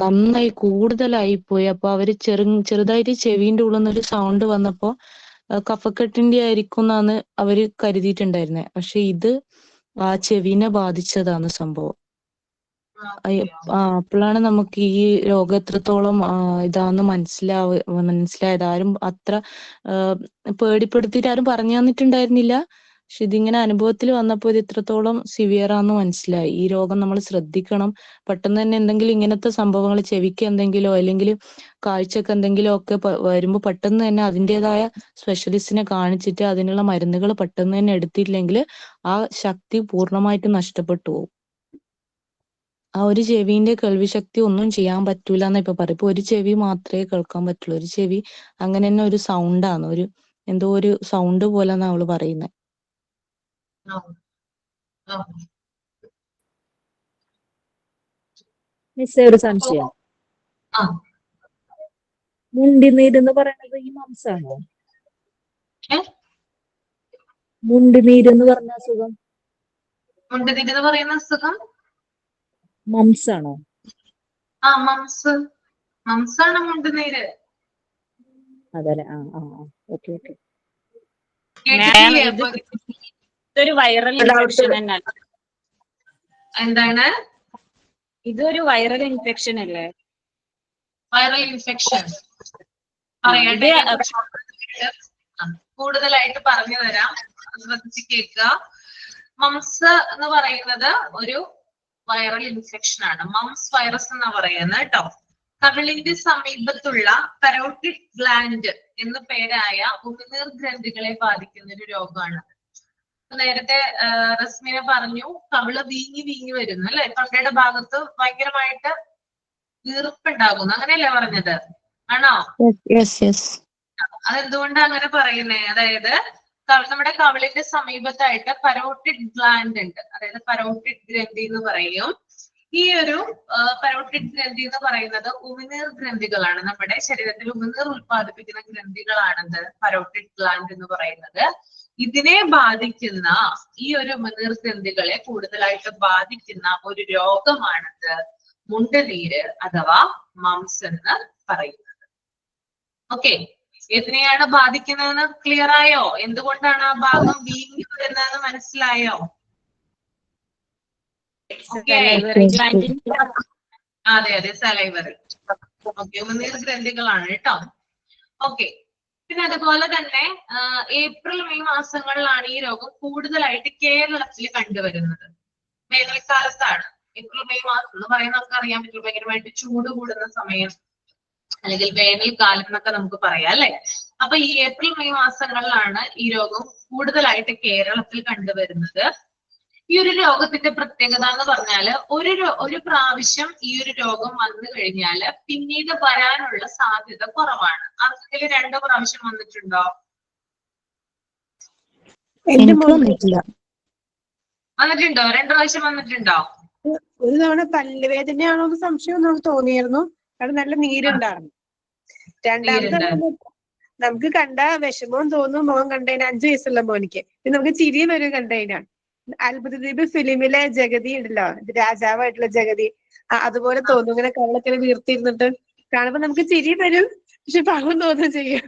നന്നായി കൂടുതലായി പോയി. അപ്പൊ അവര് ചെറുതായിട്ട് ചെവിന്റെ ഉള്ളിൽ നിന്ന് ഒരു സൗണ്ട് വന്നപ്പോ കഫക്കെട്ടിന്റെ ആയിരിക്കും എന്നാണ് അവര് കരുതിയിട്ടുണ്ടായിരുന്നെ. പക്ഷെ ഇത് ആ ചെവിനെ ബാധിച്ചതാണ് സംഭവം. അപ്പോഴാണ് നമുക്ക് ഈ രോഗം എത്രത്തോളം ഇതാന്ന് മനസ്സിലായത്. ആരും അത്ര പേടിപ്പെടുത്തിയിട്ട് ആരും പറഞ്ഞു തന്നിട്ടുണ്ടായിരുന്നില്ല. പക്ഷെ ഇതിങ്ങനെ അനുഭവത്തിൽ വന്നപ്പോൾ ഇത് ഇത്രത്തോളം സിവിയർ ആണെന്ന് മനസ്സിലായി. ഈ രോഗം നമ്മൾ ശ്രദ്ധിക്കണം. പെട്ടെന്ന് തന്നെ എന്തെങ്കിലും ഇങ്ങനത്തെ സംഭവങ്ങൾ, ചെവിക്ക് എന്തെങ്കിലോ അല്ലെങ്കിൽ കാഴ്ചക്ക് എന്തെങ്കിലും ഒക്കെ വരുമ്പോൾ പെട്ടെന്ന് തന്നെ അതിൻ്റെതായ സ്പെഷ്യലിസ്റ്റിനെ കാണിച്ചിട്ട് അതിനുള്ള മരുന്നുകൾ പെട്ടെന്ന് തന്നെ എടുത്തില്ലെങ്കിൽ ആ ശക്തി പൂർണ്ണമായിട്ട് നഷ്ടപ്പെട്ടു പോകും. ആ ഒരു ചെവിന്റെ കേൾവി ശക്തി ഒന്നും ചെയ്യാൻ പറ്റൂല എന്നാ ഇപ്പൊ പറയും. ഇപ്പൊ ഒരു ചെവി മാത്രമേ കേൾക്കാൻ പറ്റുള്ളൂ. ഒരു ചെവി അങ്ങനെ തന്നെ ഒരു സൗണ്ടാണ്, ഒരു എന്തോ ഒരു സൗണ്ട് പോലെ എന്നാ അവള് പറയുന്നത്. മിസ്സേ ഒരു സംശയം, മുണ്ടിനീര് എന്ന് പറയുന്നത് ഈ മംസാണോ? മുണ്ടിനീര് എന്ന് പറഞ്ഞ അസുഖം മുണ്ടുനീര് എന്ന് പറയുന്ന അസുഖം മംസാണോ? മംസാണ് മുണ്ടുനീര്. അതല്ലേ, ഓക്കെ. ഇതൊരു വൈറൽ ഇൻഫെക്ഷൻ തന്നെയല്ല? എന്താണ്? ഇതൊരു വൈറൽ ഇൻഫെക്ഷൻ അല്ലേ? വൈറൽ ഇൻഫെക്ഷൻ പറയട്ടെ, കൂടുതലായിട്ട് പറഞ്ഞു തരാം, ശ്രദ്ധിച്ച് കേൾക്കുക. മംസ് എന്ന് പറയുന്നത് ഒരു വൈറൽ ഇൻഫെക്ഷൻ ആണ്. മംസ് വൈറസ് എന്നാ പറയുന്നത് കേട്ടോ. കവിളിന്റെ സമീപത്തുള്ള കരോട്ടിഡ് ഗ്ലാൻഡ് എന്ന പേരായ ഉമിനീർ ഗ്രന്ഥികളെ ബാധിക്കുന്ന ഒരു രോഗമാണ്. നേരത്തെ റസ്മിന പറഞ്ഞു കവിള് വീങ്ങി വരുന്നു അല്ലെ, തൊണ്ടയുടെ ഭാഗത്ത് ഭയങ്കരമായിട്ട് വീർപ്പുണ്ടാകുന്നു, അങ്ങനെയല്ലേ പറഞ്ഞത്? ആണോ? അതെന്തുകൊണ്ടാ അങ്ങനെ പറയുന്നേ? അതായത് നമ്മുടെ കവിളിന്റെ സമീപത്തായിട്ട് പരോട്ടിഡ് ഗ്ലാൻഡ് ഉണ്ട്, അതായത് പരോട്ടിഡ് ഗ്രന്ഥി എന്ന് പറയും. ഈ ഒരു പരോട്ടിഡ് ഗ്രന്ഥി എന്ന് പറയുന്നത് ഉമിനീർ ഗ്രന്ഥികളാണ്. നമ്മുടെ ശരീരത്തിൽ ഉമിനീർ ഉത്പാദിപ്പിക്കുന്ന ഗ്രന്ഥികളാണത് പരോട്ടിഡ് ഗ്ലാൻഡ് എന്ന് പറയുന്നത്. ഇതിനെ ബാധിക്കുന്ന ഈ ഒരു ഉമിനീർ ഗ്രന്ഥികളെ കൂടുതലായിട്ട് ബാധിക്കുന്ന ഒരു രോഗമാണത് മുണ്ടുനീര് അഥവാ മംസ് എന്ന് പറയുന്നത്. ഓക്കെ, ഇതിനെയാണ് ബാധിക്കുന്നതെന്ന് ക്ലിയർ ആയോ? എന്തുകൊണ്ടാണ് ആ ഭാഗം വീങ്ങി വരുന്നതെന്ന് മനസ്സിലായോ? അതെ, സലൈവറി. ഓക്കെ, ഉമിനീർ ഗ്രന്ഥികളാണ് കേട്ടോ. ഓക്കെ, പിന്നെ അതുപോലെ തന്നെ ഏപ്രിൽ മെയ് മാസങ്ങളിലാണ് ഈ രോഗം കൂടുതലായിട്ട് കേരളത്തിൽ കണ്ടുവരുന്നത്. വേനൽക്കാലത്താണ്. ഏപ്രിൽ മെയ് മാസം എന്ന് പറയുന്നത് നമുക്ക് അറിയാൻ പറ്റും, ഭയങ്കരമായിട്ട് ചൂട് കൂടുന്ന സമയം, അല്ലെങ്കിൽ വേനൽക്കാലം എന്നൊക്കെ നമുക്ക് പറയാം അല്ലെ. അപ്പൊ ഈ ഏപ്രിൽ മെയ് മാസങ്ങളിലാണ് ഈ രോഗം കൂടുതലായിട്ട് കേരളത്തിൽ കണ്ടുവരുന്നത്. ഈ ഒരു രോഗത്തിന്റെ പ്രത്യേകത എന്ന് പറഞ്ഞാല് ഒരു പ്രാവശ്യം ഈ ഒരു രോഗം വന്നു കഴിഞ്ഞാല് പിന്നീട് വരാനുള്ള സാധ്യത കുറവാണ്. ആർക്കെങ്കിലും 2 പ്രാവശ്യം വന്നിട്ടുണ്ടോ? വന്നിട്ടുണ്ടോ? 2 പ്രാവശ്യം വന്നിട്ടുണ്ടോ? ഒരു തവണ പല്ലുവേദനയാണോ എന്ന് സംശയം നമുക്ക് തോന്നിയിരുന്നു, കാരണം നല്ല നീരുണ്ടായിരുന്നു. രണ്ടാമത്തെ നമുക്ക് കണ്ട വിഷമവും തോന്നും, മുഖം കണ്ടതിന് 5 വയസ്സുള്ള മോനിക്ക്. പിന്നെ നമുക്ക് ചിരി വരും കണ്ടതിനാണ്. അത്ഭുതദ്വീപ് ഫിലിമിലെ ജഗതി ഉണ്ടല്ലോ, രാജാവായിട്ടുള്ള ജഗതി, അതുപോലെ തോന്നും. ഇങ്ങനെ കവളൊക്കെ വീർത്തിരുന്നിട്ട് കാണുമ്പോ നമുക്ക് ചിരി വരും, പക്ഷെ പാവം തോന്നുകയും ചെയ്യും.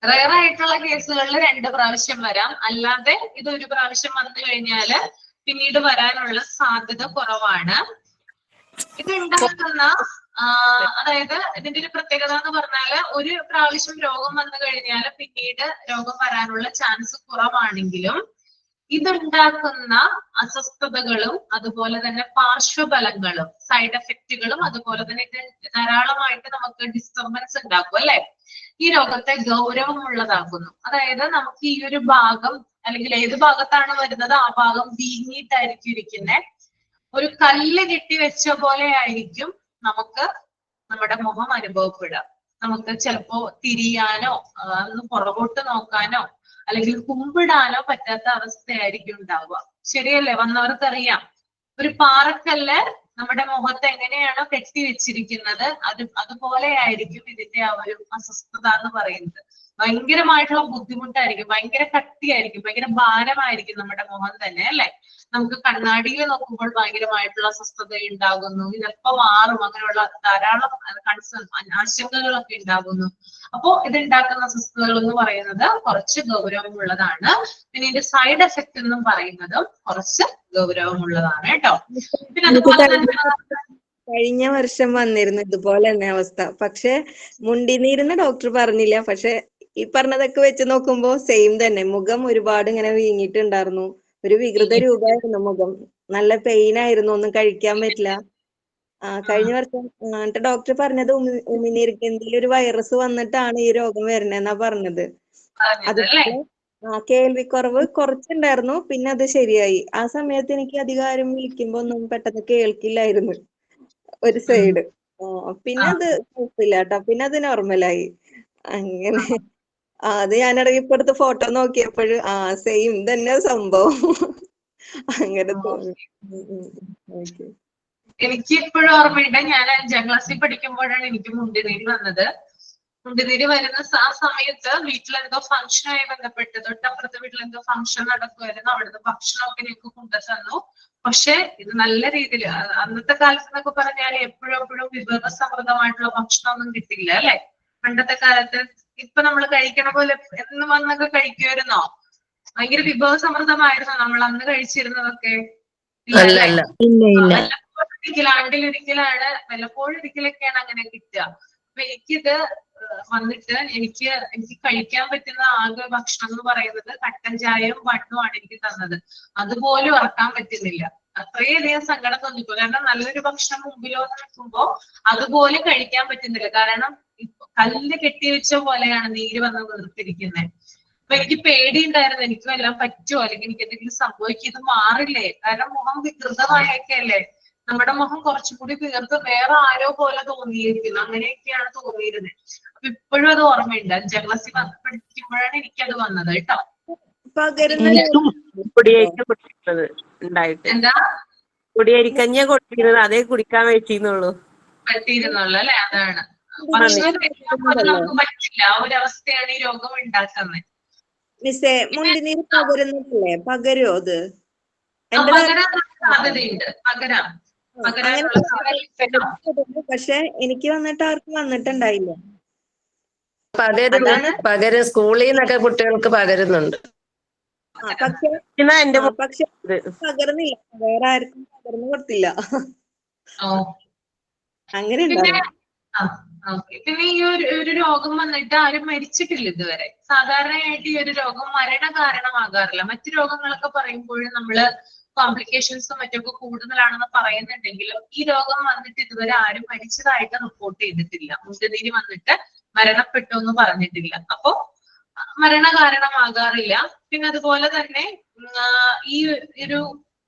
റയർ ആയിട്ടുള്ള കേസുകളിൽ 2 പ്രാവശ്യം വരാം, അല്ലാതെ ഇത് 1 പ്രാവശ്യം വന്നു കഴിഞ്ഞാല് പിന്നീട് വരാനുള്ള സാധ്യത കുറവാണ്. ഇത് ഉണ്ടാക്കുന്ന അതായത് ഇതിന്റെ ഒരു പ്രത്യേകത എന്ന് പറഞ്ഞാല് 1 പ്രാവശ്യം രോഗം വന്നു കഴിഞ്ഞാൽ പിന്നീട് രോഗം വരാനുള്ള ചാൻസ് കുറവാണെങ്കിലും ഇതുണ്ടാക്കുന്ന അസ്വസ്ഥതകളും അതുപോലെ തന്നെ പാർശ്വഫലങ്ങളും സൈഡ് എഫക്റ്റുകളും അതുപോലെ തന്നെ ഇത് ധാരാളമായിട്ട് നമുക്ക് ഡിസ്റ്റർബൻസ് ഉണ്ടാക്കും അല്ലെ. ഈ രോഗത്തെ ഗൗരവമുള്ളതാക്കുന്നു. അതായത് നമുക്ക് ഈ ഒരു ഭാഗം അല്ലെങ്കിൽ ഏത് ഭാഗത്താണ് വരുന്നത് ആ ഭാഗം വീങ്ങിയിട്ടായിരിക്കും ഇരിക്കുന്നത്. ഒരു കല്ല് കെട്ടിവെച്ച പോലെ ആയിരിക്കും നമുക്ക് നമ്മുടെ മുഖം അനുഭവപ്പെടുക. നമുക്ക് ചിലപ്പോ തിരിയാനോ ഒന്ന് പുറകോട്ട് നോക്കാനോ അല്ലെങ്കിൽ കുമ്പിടാനോ പറ്റാത്ത അവസ്ഥയായിരിക്കും ഉണ്ടാവുക. ശരിയല്ലേ? വന്നവർക്കറിയാം. ഒരു പാറക്കല്ല് നമ്മുടെ മുഖത്ത് എങ്ങനെയാണോ കെട്ടിവെച്ചിരിക്കുന്നത് അതുപോലെ ആയിരിക്കും ഇതിന്റെ ആ ഒരു അസ്വസ്ഥത എന്ന് പറയുന്നത്. ഭയങ്കരമായിട്ടുള്ള ബുദ്ധിമുട്ടായിരിക്കും, ഭയങ്കര കട്ടിയായിരിക്കും, ഭയങ്കര ഭാരമായിരിക്കും നമ്മുടെ മുഖം തന്നെ അല്ലെ. നമുക്ക് കണ്ണാടിയിൽ നോക്കുമ്പോൾ ഭയങ്കരമായിട്ടുള്ള അസ്വസ്ഥത ഉണ്ടാകുന്നു. ഇതെപ്പോ മാറും, അങ്ങനെയുള്ള ധാരാളം ആശങ്കകളൊക്കെ ഉണ്ടാകുന്നു. അപ്പോ ഇതുണ്ടാക്കുന്ന അസ്വസ്ഥതകൾ എന്ന് പറയുന്നത് കുറച്ച് ഗൗരവമുള്ളതാണ്. പിന്നെ ഇതിന്റെ സൈഡ് എഫക്ട് എന്നും പറയുന്നതും കുറച്ച് ഗൗരവമുള്ളതാണ് കേട്ടോ. പിന്നെ അതുപോലെ തന്നെ കഴിഞ്ഞ വർഷം വന്നിരുന്നു ഇതുപോലെ തന്നെ അവസ്ഥ. പക്ഷെ മുണ്ടിനീരുന്ന് ഡോക്ടർ പറഞ്ഞില്ല. പക്ഷെ ഈ പറഞ്ഞതൊക്കെ വെച്ച് നോക്കുമ്പോ സെയിം തന്നെ. മുഖം ഒരുപാട് ഇങ്ങനെ വീങ്ങിയിട്ടുണ്ടായിരുന്നു. ഒരു വികൃത രൂപമായിരുന്നു മുഖം. നല്ല പെയിൻ ആയിരുന്നു, ഒന്നും കഴിക്കാൻ പറ്റില്ല. കഴിഞ്ഞ വർഷം എന്നിട്ട് ഡോക്ടർ പറഞ്ഞത് ഉമിനീർക്കെന്തിൽ ഒരു വൈറസ് വന്നിട്ടാണ് ഈ രോഗം വരണേന്നാ പറഞ്ഞത്. അതുപോലെ കേൾവിക്കുറവ് കുറച്ചുണ്ടായിരുന്നു, പിന്നെ അത് ശരിയായി. ആ സമയത്ത് എനിക്ക് അധികാരം വിളിക്കുമ്പോ ഒന്നും പെട്ടെന്ന് കേൾക്കില്ലായിരുന്നു ഒരു സൈഡ്. പിന്നെ അത് കുഴപ്പമില്ല കേട്ടോ, പിന്നെ അത് നോർമലായി. അങ്ങനെ അത് ഞാനിടയ്ക്ക് ഇപ്പൊ എടുത്ത് ഫോട്ടോ നോക്കിയപ്പോഴും സെയിം തന്നെ സംഭവം. അങ്ങനെ തോന്നി. എനിക്ക് ഇപ്പോഴും ഓർമ്മയുണ്ട്, ഞാൻ 5ാം ക്ലാസ്സിൽ പഠിക്കുമ്പോഴാണ് എനിക്ക് മുണ്ടിനീര് വന്നത്. മുണ്ടിനീര് വരുന്ന ആ സമയത്ത് വീട്ടിലെന്തോ ഫംഗ്ഷനുമായി ബന്ധപ്പെട്ട് തൊട്ടപ്പുറത്തെ വീട്ടിൽ എന്തോ ഫംഗ്ഷൻ നടക്കുമായിരുന്നു. അവിടുത്തെ ഭക്ഷണമൊക്കെ എനിക്ക് കൊണ്ടുതന്നു. പക്ഷെ ഇത് നല്ല രീതിയിൽ അന്നത്തെ കാലത്ത് എന്നൊക്കെ പറഞ്ഞാൽ എപ്പോഴും വിഭവസമൃദ്ധമായിട്ടുള്ള ഭക്ഷണമൊന്നും കിട്ടില്ല അല്ലെ. പണ്ടത്തെ കാലത്ത് ഇപ്പൊ നമ്മൾ കഴിക്കണ പോലെ എന്ന് വന്നൊക്കെ കഴിക്കുമായിരുന്നോ? ഭയങ്കര വിഭവസമൃദ്ധമായിരുന്നു നമ്മൾ അന്ന് കഴിച്ചിരുന്നതൊക്കെ. ആണ്ടിലൊരിക്കലാണ്, വല്ലപ്പോഴൊരിക്കലൊക്കെയാണ് അങ്ങനെ കിട്ടുക. അപ്പൊ എനിക്കിത് വന്നിട്ട് എനിക്ക് കഴിക്കാൻ പറ്റുന്ന ആകെ ഭക്ഷണം എന്ന് പറയുന്നത് കട്ടൻ ചായയും ബണ്ണുമാണ് എനിക്ക് തന്നത്. അതുപോലും ഇറക്കാൻ പറ്റുന്നില്ല. അത്രയധികം സങ്കടം തോന്നിപ്പോ. കാരണം നല്ലൊരു ഭക്ഷണം മുമ്പിലോ നിൽക്കുമ്പോ അതുപോലും കഴിക്കാൻ പറ്റുന്നില്ല. കാരണം കല്ല് കെട്ടിവെച്ച പോലെയാണ് നീര് വന്ന് വീർത്തിരിക്കുന്നത്. അപ്പൊ എനിക്ക് പേടിയുണ്ടായിരുന്നു, എനിക്കും എല്ലാം പറ്റുമോ, അല്ലെങ്കിൽ എനിക്ക് എന്തെങ്കിലും സംഭവിക്കും, ഇത് മാറില്ലേ? കാരണം മുഖം വികൃതമായൊക്കെ അല്ലേ. നമ്മുടെ മുഖം കുറച്ചുകൂടി വീർത്ത് വേറെ ആരോ പോലെ തോന്നിയിരിക്കുന്നു. അങ്ങനെയൊക്കെയാണ് തോന്നിയിരുന്നത്. അപ്പൊ ഇപ്പോഴും അത് ഓർമ്മയുണ്ട്. 5ാം ക്ലാസ്സിൽ പഠിക്കുമ്പോഴാണ് എനിക്കത് വന്നത് കേട്ടോ. എന്താ കുടിയരിക്കഞ്ഞ കൊടുത്തിരുന്നത് അതേ കുടിക്കാൻ പറ്റിയിരുന്നുള്ളൂ അല്ലെ. അതാണ് നമുക്ക് പറ്റില്ല. ആ ഒരു അവസ്ഥയാണ് ഈ രോഗം ഉണ്ടാക്കുന്നത്. മിസ്സേ, മുണ്ടിനീര് പകരുന്നതല്ലേ? പകരുമോ അത്? സാധ്യതയുണ്ട്, പകരാം. പക്ഷെ എനിക്ക് വന്നിട്ട് ആർക്കും വന്നിട്ടുണ്ടായില്ല. പകരം സ്കൂളിൽ നിന്നൊക്കെ കുട്ടികൾക്ക് പകരുന്നുണ്ട്. പക്ഷെ പകർന്നില്ല, വേറെ ആർക്കും പകർന്നു കൊടുത്തില്ല. അങ്ങനെ ഉണ്ടായിരുന്നു. പിന്നെ ഈ ഒരു രോഗം വന്നിട്ട് ആരും മരിച്ചിട്ടില്ല ഇതുവരെ. സാധാരണയായിട്ട് ഈ ഒരു രോഗം മരണ കാരണമാകാറില്ല. മറ്റു രോഗങ്ങളൊക്കെ പറയുമ്പോഴും നമ്മള് കോംപ്ലിക്കേഷൻസും മറ്റൊക്കെ കൂടുതലാണെന്ന് പറയുന്നുണ്ടെങ്കിലും ഈ രോഗം വന്നിട്ട് ഇതുവരെ ആരും മരിച്ചതായിട്ട് റിപ്പോർട്ട് ചെയ്തിട്ടില്ല. മുണ്ടുനീര് വന്നിട്ട് മരണപ്പെട്ടു എന്ന് പറഞ്ഞിട്ടില്ല. അപ്പോ മരണകാരണമാകാറില്ല. പിന്നെ അതുപോലെ തന്നെ ഈ ഒരു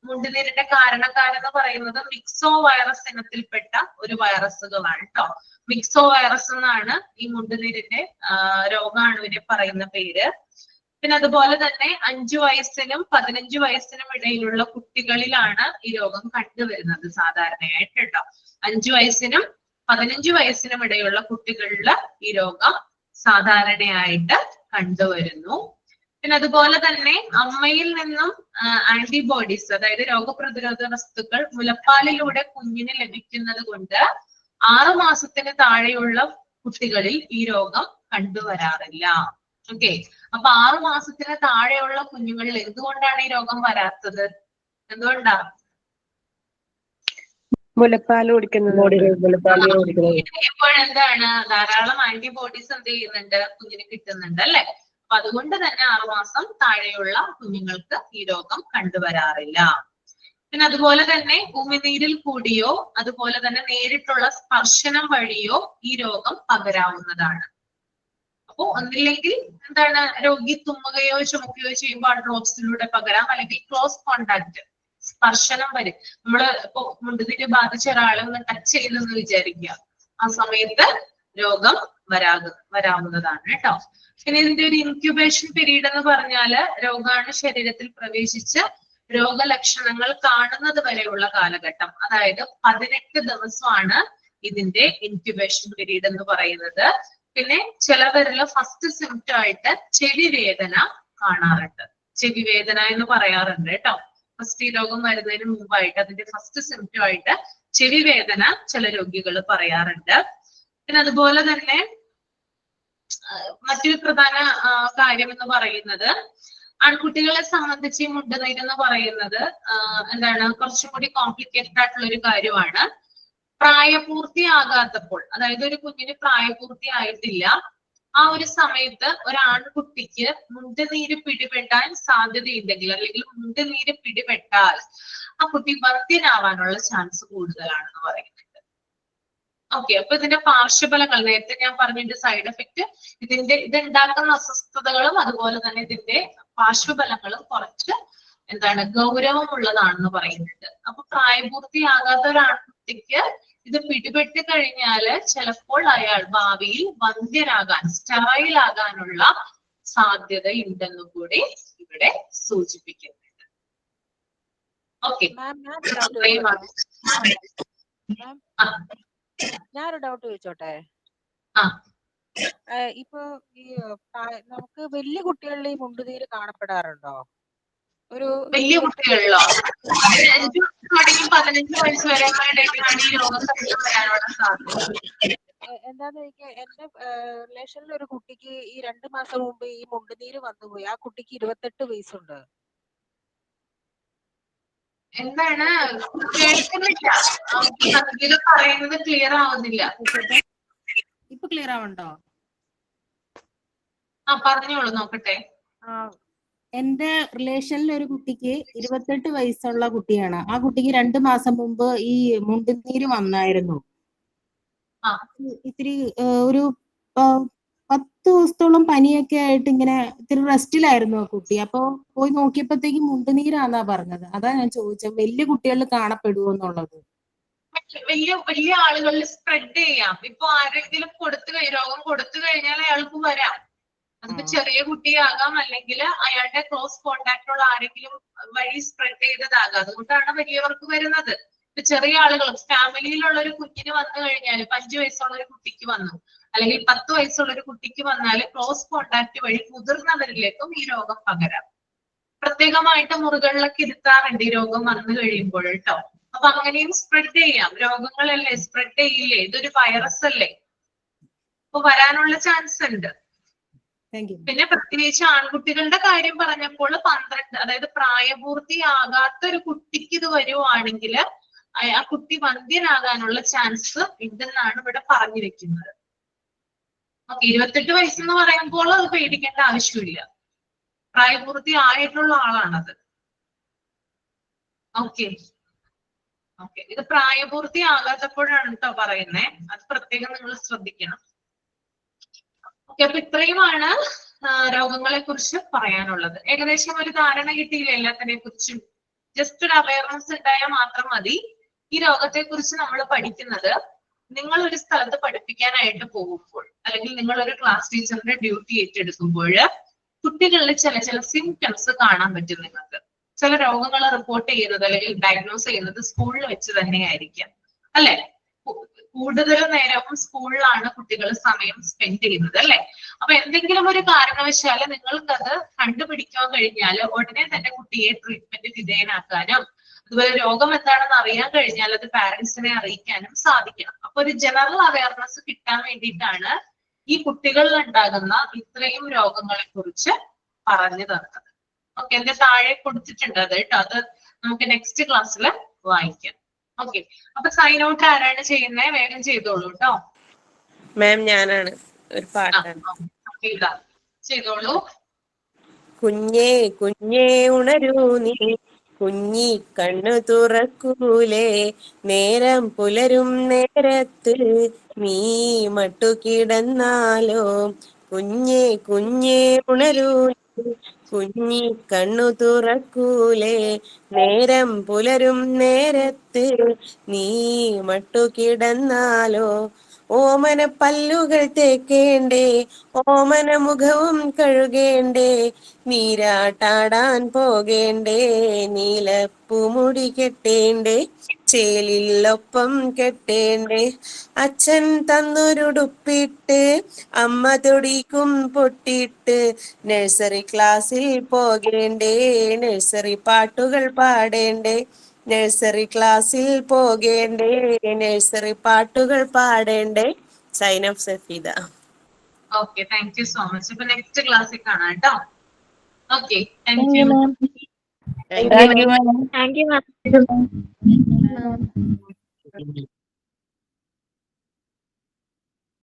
മുണ്ടുനീരിന്റെ കാരണക്കാരെന്ന് പറയുന്നത് മിക്സോ വൈറസ് ഇനത്തിൽപ്പെട്ട ഒരു വൈറസുകളാണ് കേട്ടോ. മിക്സോ വൈറസ് എന്നാണ് ഈ മുണ്ടുനീരിന്റെ രോഗാണുവിനെ പറയുന്ന പേര്. പിന്നെ അതുപോലെ തന്നെ 5 വയസ്സിനും 15 വയസ്സിനും ഇടയിലുള്ള കുട്ടികളിലാണ് ഈ രോഗം കണ്ടുവരുന്നത് സാധാരണയായിട്ട് കേട്ടോ. 5 വയസ്സിനും 15 വയസ്സിനും ഇടയിലുള്ള കുട്ടികളിൽ ഈ രോഗം സാധാരണയായിട്ട് കണ്ടുവരുന്നു. പിന്നെ അതുപോലെ തന്നെ അമ്മയിൽ നിന്നും ആന്റിബോഡീസ്, അതായത് രോഗപ്രതിരോധ വസ്തുക്കൾ മുലപ്പാലിലൂടെ കുഞ്ഞിന് ലഭിക്കുന്നത് കൊണ്ട് 6 മാസത്തിന് താഴെയുള്ള കുട്ടികളിൽ ഈ രോഗം കണ്ടുവരാറില്ല. ഓക്കെ. അപ്പൊ 6 മാസത്തിന് താഴെയുള്ള കുഞ്ഞുങ്ങളിൽ എന്തുകൊണ്ടാണ് ഈ രോഗം വരാത്തത്? എന്തുകൊണ്ടാ? മുലപ്പാല് കുടിക്കുന്നത്. ഇപ്പോഴെന്താണ് ധാരാളം ആന്റിബോഡീസ് എന്ത് ചെയ്യുന്നുണ്ട്, കുഞ്ഞിന് കിട്ടുന്നുണ്ട് അല്ലെ. അപ്പൊ അതുകൊണ്ട് തന്നെ 6 മാസം താഴെയുള്ള കുഞ്ഞുങ്ങൾക്ക് ഈ രോഗം കണ്ടുവരാറില്ല. പിന്നെ അതുപോലെ തന്നെ ഉമിനീരിൽ കൂടിയോ അതുപോലെ തന്നെ നേരിട്ടുള്ള സ്പർശനം വഴിയോ ഈ രോഗം പകരാവുന്നതാണ്. അപ്പോ ഒന്നില്ലെങ്കിൽ എന്താണ്, രോഗി തുമ്മുകയോ ചുമക്കുകയോ ചെയ്യുമ്പോൾ ആ ഡ്രോപ്സിലൂടെ പകരാം, അല്ലെങ്കിൽ ക്ലോസ് കോണ്ടാക്ട് സ്പർശനം വരെ നമ്മള് ഇപ്പൊ മുണ്ടുനീര് ബാധിച്ച ഒരാളെ ഒന്ന് ടച്ച് ചെയ്തെന്ന് വിചാരിക്കുക, ആ സമയത്ത് രോഗം വരാവുന്നതാണ് കേട്ടോ. പിന്നെ ഇതിന്റെ ഒരു ഇൻക്യുബേഷൻ പീരീഡ് എന്ന് പറഞ്ഞാല് രോഗാണു ശരീരത്തിൽ പ്രവേശിച്ച് രോഗലക്ഷണങ്ങൾ കാണുന്നത് വരെയുള്ള കാലഘട്ടം, അതായത് 18 ദിവസമാണ് ഇതിന്റെ ഇൻക്യുബേഷൻ പീരീഡ് എന്ന് പറയുന്നത്. പിന്നെ ചിലവരിൽ ഫസ്റ്റ് സിംറ്റം ആയിട്ട് ചെവി വേദന കാണാറുണ്ട്, ചെവി വേദന എന്ന് പറയാറുണ്ട് കേട്ടോ. ഫസ്റ്റ് ഈ രോഗം വരുന്നതിന് മുമ്പായിട്ട് അതിന്റെ ഫസ്റ്റ് സിംറ്റം ആയിട്ട് ചെവി വേദന ചില രോഗികൾ പറയാറുണ്ട്. പിന്നെ അതുപോലെ തന്നെ മറ്റൊരു പ്രധാന കാര്യം എന്ന് പറയുന്നത്, ആൺകുട്ടികളെ സംബന്ധിച്ച് ഈ മുണ്ടുനീര് എന്ന് പറയുന്നത് എന്താണ്, കുറച്ചും കൂടി കോംപ്ലിക്കേറ്റഡ് ആയിട്ടുള്ള ഒരു കാര്യമാണ്. പ്രായപൂർത്തിയാകാത്തപ്പോൾ, അതായത് ഒരു കുഞ്ഞിന് പ്രായപൂർത്തിയായിട്ടില്ല, ആ ഒരു സമയത്ത് ഒരു ആൺകുട്ടിക്ക് മുണ്ടുനീര് പിടിപെടാൻ സാധ്യതയുണ്ടെങ്കിൽ, അല്ലെങ്കിൽ മുണ്ടുനീര് പിടിപെട്ടാൽ ആ കുട്ടി വന്ധ്യനാവാനുള്ള ചാൻസ് കൂടുതലാണെന്ന് പറയുന്നുണ്ട്. ഓക്കെ, അപ്പൊ ഇതിന്റെ പാർശ്വഫലങ്ങൾ നേരത്തെ ഞാൻ പറഞ്ഞതിന്റെ സൈഡ് എഫക്ട്, ഇതുണ്ടാക്കുന്ന അസ്വസ്ഥതകളും അതുപോലെ തന്നെ ഇതിന്റെ പാർശ്വഫലങ്ങളും കുറച്ച് എന്താണ് ഗൗരവമുള്ളതാണെന്ന് പറയുന്നുണ്ട്. അപ്പൊ പ്രായപൂർത്തിയാകാത്ത ഒരു ആൺകുട്ടിക്ക് ഇത് പിടിപെട്ട് കഴിഞ്ഞാല് ചിലപ്പോൾ അയാൾ ഭാവിയിൽ വന്ധ്യനാകാൻ, സ്റ്റെറൈൽ ആകാനുള്ള സാധ്യതയുണ്ടെന്നും കൂടി ഇവിടെ സൂചിപ്പിക്കുന്നുണ്ട്. ഓക്കെ, ഞാനൊരു ഡൗട്ട് ചോദിച്ചോട്ടെ? ഇപ്പൊ ഈ നമുക്ക് വലിയ കുട്ടികളിൽ ഈ മുണ്ടുനീര് കാണപ്പെടാറുണ്ടോ? ഒരു വലിയ കുട്ടികളിലോ? 15 വയസ്സ് വരെ എന്താന്ന് വെച്ചാൽ എന്റെ റിലേഷനിൽ ഒരു കുട്ടിക്ക് ഈ 2 മാസം മുമ്പ് ഈ മുണ്ടുനീര് വന്നുപോയി. ആ കുട്ടിക്ക് 28 വയസ്സുണ്ട്. എന്താണ് കേൾക്കുന്നില്ല, ഇത് പറയുന്നത് ക്ലിയർ ആവുന്നില്ല. ഇപ്പൊ ക്ലിയർ ആവണ്ടോ? പറഞ്ഞോളൂ, നോക്കട്ടെ. എന്റെ റിലേഷനിൽ ഒരു കുട്ടിക്ക് 28 വയസ്സുള്ള കുട്ടിയാണ്. ആ കുട്ടിക്ക് 2 മാസം മുമ്പ് ഈ മുണ്ടുനീര് വന്നായിരുന്നു. ഇത്തിരി ഒരു 10 ദിവസത്തോളം പനിയൊക്കെ ആയിട്ട് ഇങ്ങനെ ഇത്തിരി റെസ്റ്റിലായിരുന്നു ആ കുട്ടി. അപ്പൊ പോയി നോക്കിയപ്പോഴത്തേക്ക് മുണ്ടുനീരാന്നാ പറഞ്ഞത്. അതാ ഞാൻ ചോദിച്ചത്, വലിയ കുട്ടികളിൽ കാണപ്പെടുമോ എന്നുള്ളത്. വലിയ ആളുകളിൽ സ്പ്രെഡ് ചെയ്യാം. ഇപ്പൊ ആരെങ്കിലും രോഗം കൊടുത്തു കഴിഞ്ഞാൽ അയാൾക്ക് വരാം. അതിപ്പോ ചെറിയ കുട്ടിയാകാം, അല്ലെങ്കിൽ അയാളുടെ ക്ലോസ് കോണ്ടാക്ട് ഉള്ള ആരെങ്കിലും വഴി സ്പ്രെഡ് ചെയ്തതാകാം. അതുകൊണ്ടാണ് വലിയവർക്ക് വരുന്നത്. ഇപ്പൊ ചെറിയ ആളുകൾ, ഫാമിലിയിലുള്ള ഒരു കുഞ്ഞിന് വന്നു കഴിഞ്ഞാൽ, 5 വയസ്സുള്ള ഒരു കുട്ടിക്ക് വന്നു, അല്ലെങ്കിൽ 10 വയസ്സുള്ള ഒരു കുട്ടിക്ക് വന്നാൽ ക്ലോസ് കോണ്ടാക്ട് വഴി മുതിർന്നവരിലേക്കും ഈ രോഗം പകരാം. പ്രത്യേകമായിട്ട് മുറികളിലൊക്കെ ഇരുത്താറുണ്ട് ഈ രോഗം വന്നു കഴിയുമ്പോൾ കേട്ടോ. അപ്പൊ അങ്ങനെയും സ്പ്രെഡ് ചെയ്യാം. രോഗങ്ങളല്ലേ, സ്പ്രെഡ് ചെയ്യില്ലേ, ഇതൊരു വൈറസ് അല്ലേ, അപ്പൊ വരാനുള്ള ചാൻസ് ഉണ്ട്. പിന്നെ പ്രത്യേകിച്ച് ആൺകുട്ടികളുടെ കാര്യം പറഞ്ഞപ്പോൾ 12, അതായത് പ്രായപൂർത്തിയാകാത്ത ഒരു കുട്ടിക്ക് ഇത് വരുവാണെങ്കിൽ ആ കുട്ടി വന്ധ്യനാകാനുള്ള ചാൻസ് ഉണ്ടെന്നാണ് ഇവിടെ പറഞ്ഞു വെക്കുന്നത്. 28 വയസ്സെന്ന് പറയുമ്പോൾ അത് പേടിക്കേണ്ട ആവശ്യമില്ല, പ്രായപൂർത്തി ആയിട്ടുള്ള ആളാണത്. ഓക്കെ, ഇത് പ്രായപൂർത്തി ആകാത്തപ്പോഴാണ് കേട്ടോ പറയുന്നേ, അത് പ്രത്യേകം നിങ്ങൾ ശ്രദ്ധിക്കണം. ഓക്കെ, അപ്പൊ ഇത്രയുമാണ് രോഗങ്ങളെ കുറിച്ച് പറയാനുള്ളത്. ഏകദേശം ഒരു ധാരണ കിട്ടിയില്ല എല്ലാത്തിനെ കുറിച്ചും. ജസ്റ്റ് ഒരു അവയർനെസ് ഉണ്ടായാൽ മാത്രം മതി. ഈ രോഗത്തെ കുറിച്ച് നമ്മൾ പഠിക്കുന്നത് നിങ്ങൾ ഒരു സ്ഥലത്ത് പഠിപ്പിക്കാനായിട്ട് പോകുമ്പോൾ, അല്ലെങ്കിൽ നിങ്ങൾ ഒരു ക്ലാസ് ടീച്ചറിന്റെ ഡ്യൂട്ടി ഏറ്റെടുക്കുമ്പോൾ കുട്ടികളിൽ ചില സിംറ്റംസ് കാണാൻ പറ്റും. നിങ്ങൾക്ക് ചില രോഗങ്ങൾ റിപ്പോർട്ട് ചെയ്യുന്നത് അല്ലെങ്കിൽ ഡയഗ്നോസ് ചെയ്യുന്നത് സ്കൂളിൽ വെച്ച് തന്നെ ആയിരിക്കാം, അല്ലെ? കൂടുതൽ നേരവും സ്കൂളിലാണ് കുട്ടികൾ സമയം സ്പെൻഡ് ചെയ്യുന്നത്, അല്ലെ? അപ്പൊ എന്തെങ്കിലും ഒരു കാരണവശാല് നിങ്ങൾക്കത് കണ്ടുപിടിക്കാൻ കഴിഞ്ഞാൽ ഉടനെ തന്നെ കുട്ടിയെ ട്രീറ്റ്മെന്റ് വിധേയനാക്കാനും, അതുപോലെ രോഗം എന്താണെന്ന് അറിയാൻ കഴിഞ്ഞാൽ അത് പാരന്റ്സിനെ അറിയിക്കാനും സാധിക്കണം. അപ്പൊ ഒരു ജനറൽ അവയർനെസ് കിട്ടാൻ വേണ്ടിയിട്ടാണ് ഈ കുട്ടികളിൽ ഉണ്ടാകുന്ന ഇത്രയും രോഗങ്ങളെ കുറിച്ച് പറഞ്ഞു തന്നത്. ഓക്കെ, എന്റെ താഴെ കൊടുത്തിട്ടുണ്ട് അത് കേട്ടോ, അത് നമുക്ക് നെക്സ്റ്റ് ക്ലാസ്സിൽ വായിക്കാം. ഓക്കെ, അപ്പൊ സൈൻ ഔട്ട് ആരാണ് ചെയ്യുന്നത്? വേഗം ചെയ്തോളൂ കേട്ടോ. മാം ഞാനാണ്, ഒരു പാട്ടാണ് ചെയ്തോളൂ. കുഞ്ഞേ കുഞ്ഞേ ഉണരൂ നീ, കുഞ്ഞി കണ്ണു തുറക്കൂലേ, നേരം പുലരും നേരത്ത് നീ മട്ടുകിടന്നാലോ. കുഞ്ഞേ കുഞ്ഞേ ഉണരൂ നീ, കുഞ്ഞി കണ്ണു തുറക്കൂലേ, നേരം പുലരും നേരത്ത് നീ മട്ടുകിടന്നാലോ. ഓമന പല്ലുകൾ തേക്കേണ്ടേ, ഓമന മുഖവും കഴുകേണ്ടേ, നീരാട്ടാടാൻ പോകേണ്ടേ, നീലപ്പൂമുടി കെട്ടേണ്ടേ, ചേലിലൊപ്പം കെട്ടേണ്ടേ, അച്ഛൻ തന്നൊരുടുപ്പിട്ട് അമ്മ തൊടിക്കും പൊട്ടിട്ട് നഴ്സറി ക്ലാസ്സിൽ പോകേണ്ടേ, നഴ്സറി പാട്ടുകൾ പാടേണ്ടേ, നഴ്സറി ക്ലാസ്സിൽ പോകേണ്ടേ, നഴ്സറി പാട്ടുകൾ പാടേണ്ടേ. Sign off Safeeda. Okay, thank you so much. ഇപ്പൊ നെക്സ്റ്റ് ക്ലാസ്സിൽ കാണാം കേട്ടോ. Okay, thank you. Thank you, ma'am. Thank you, ma'am.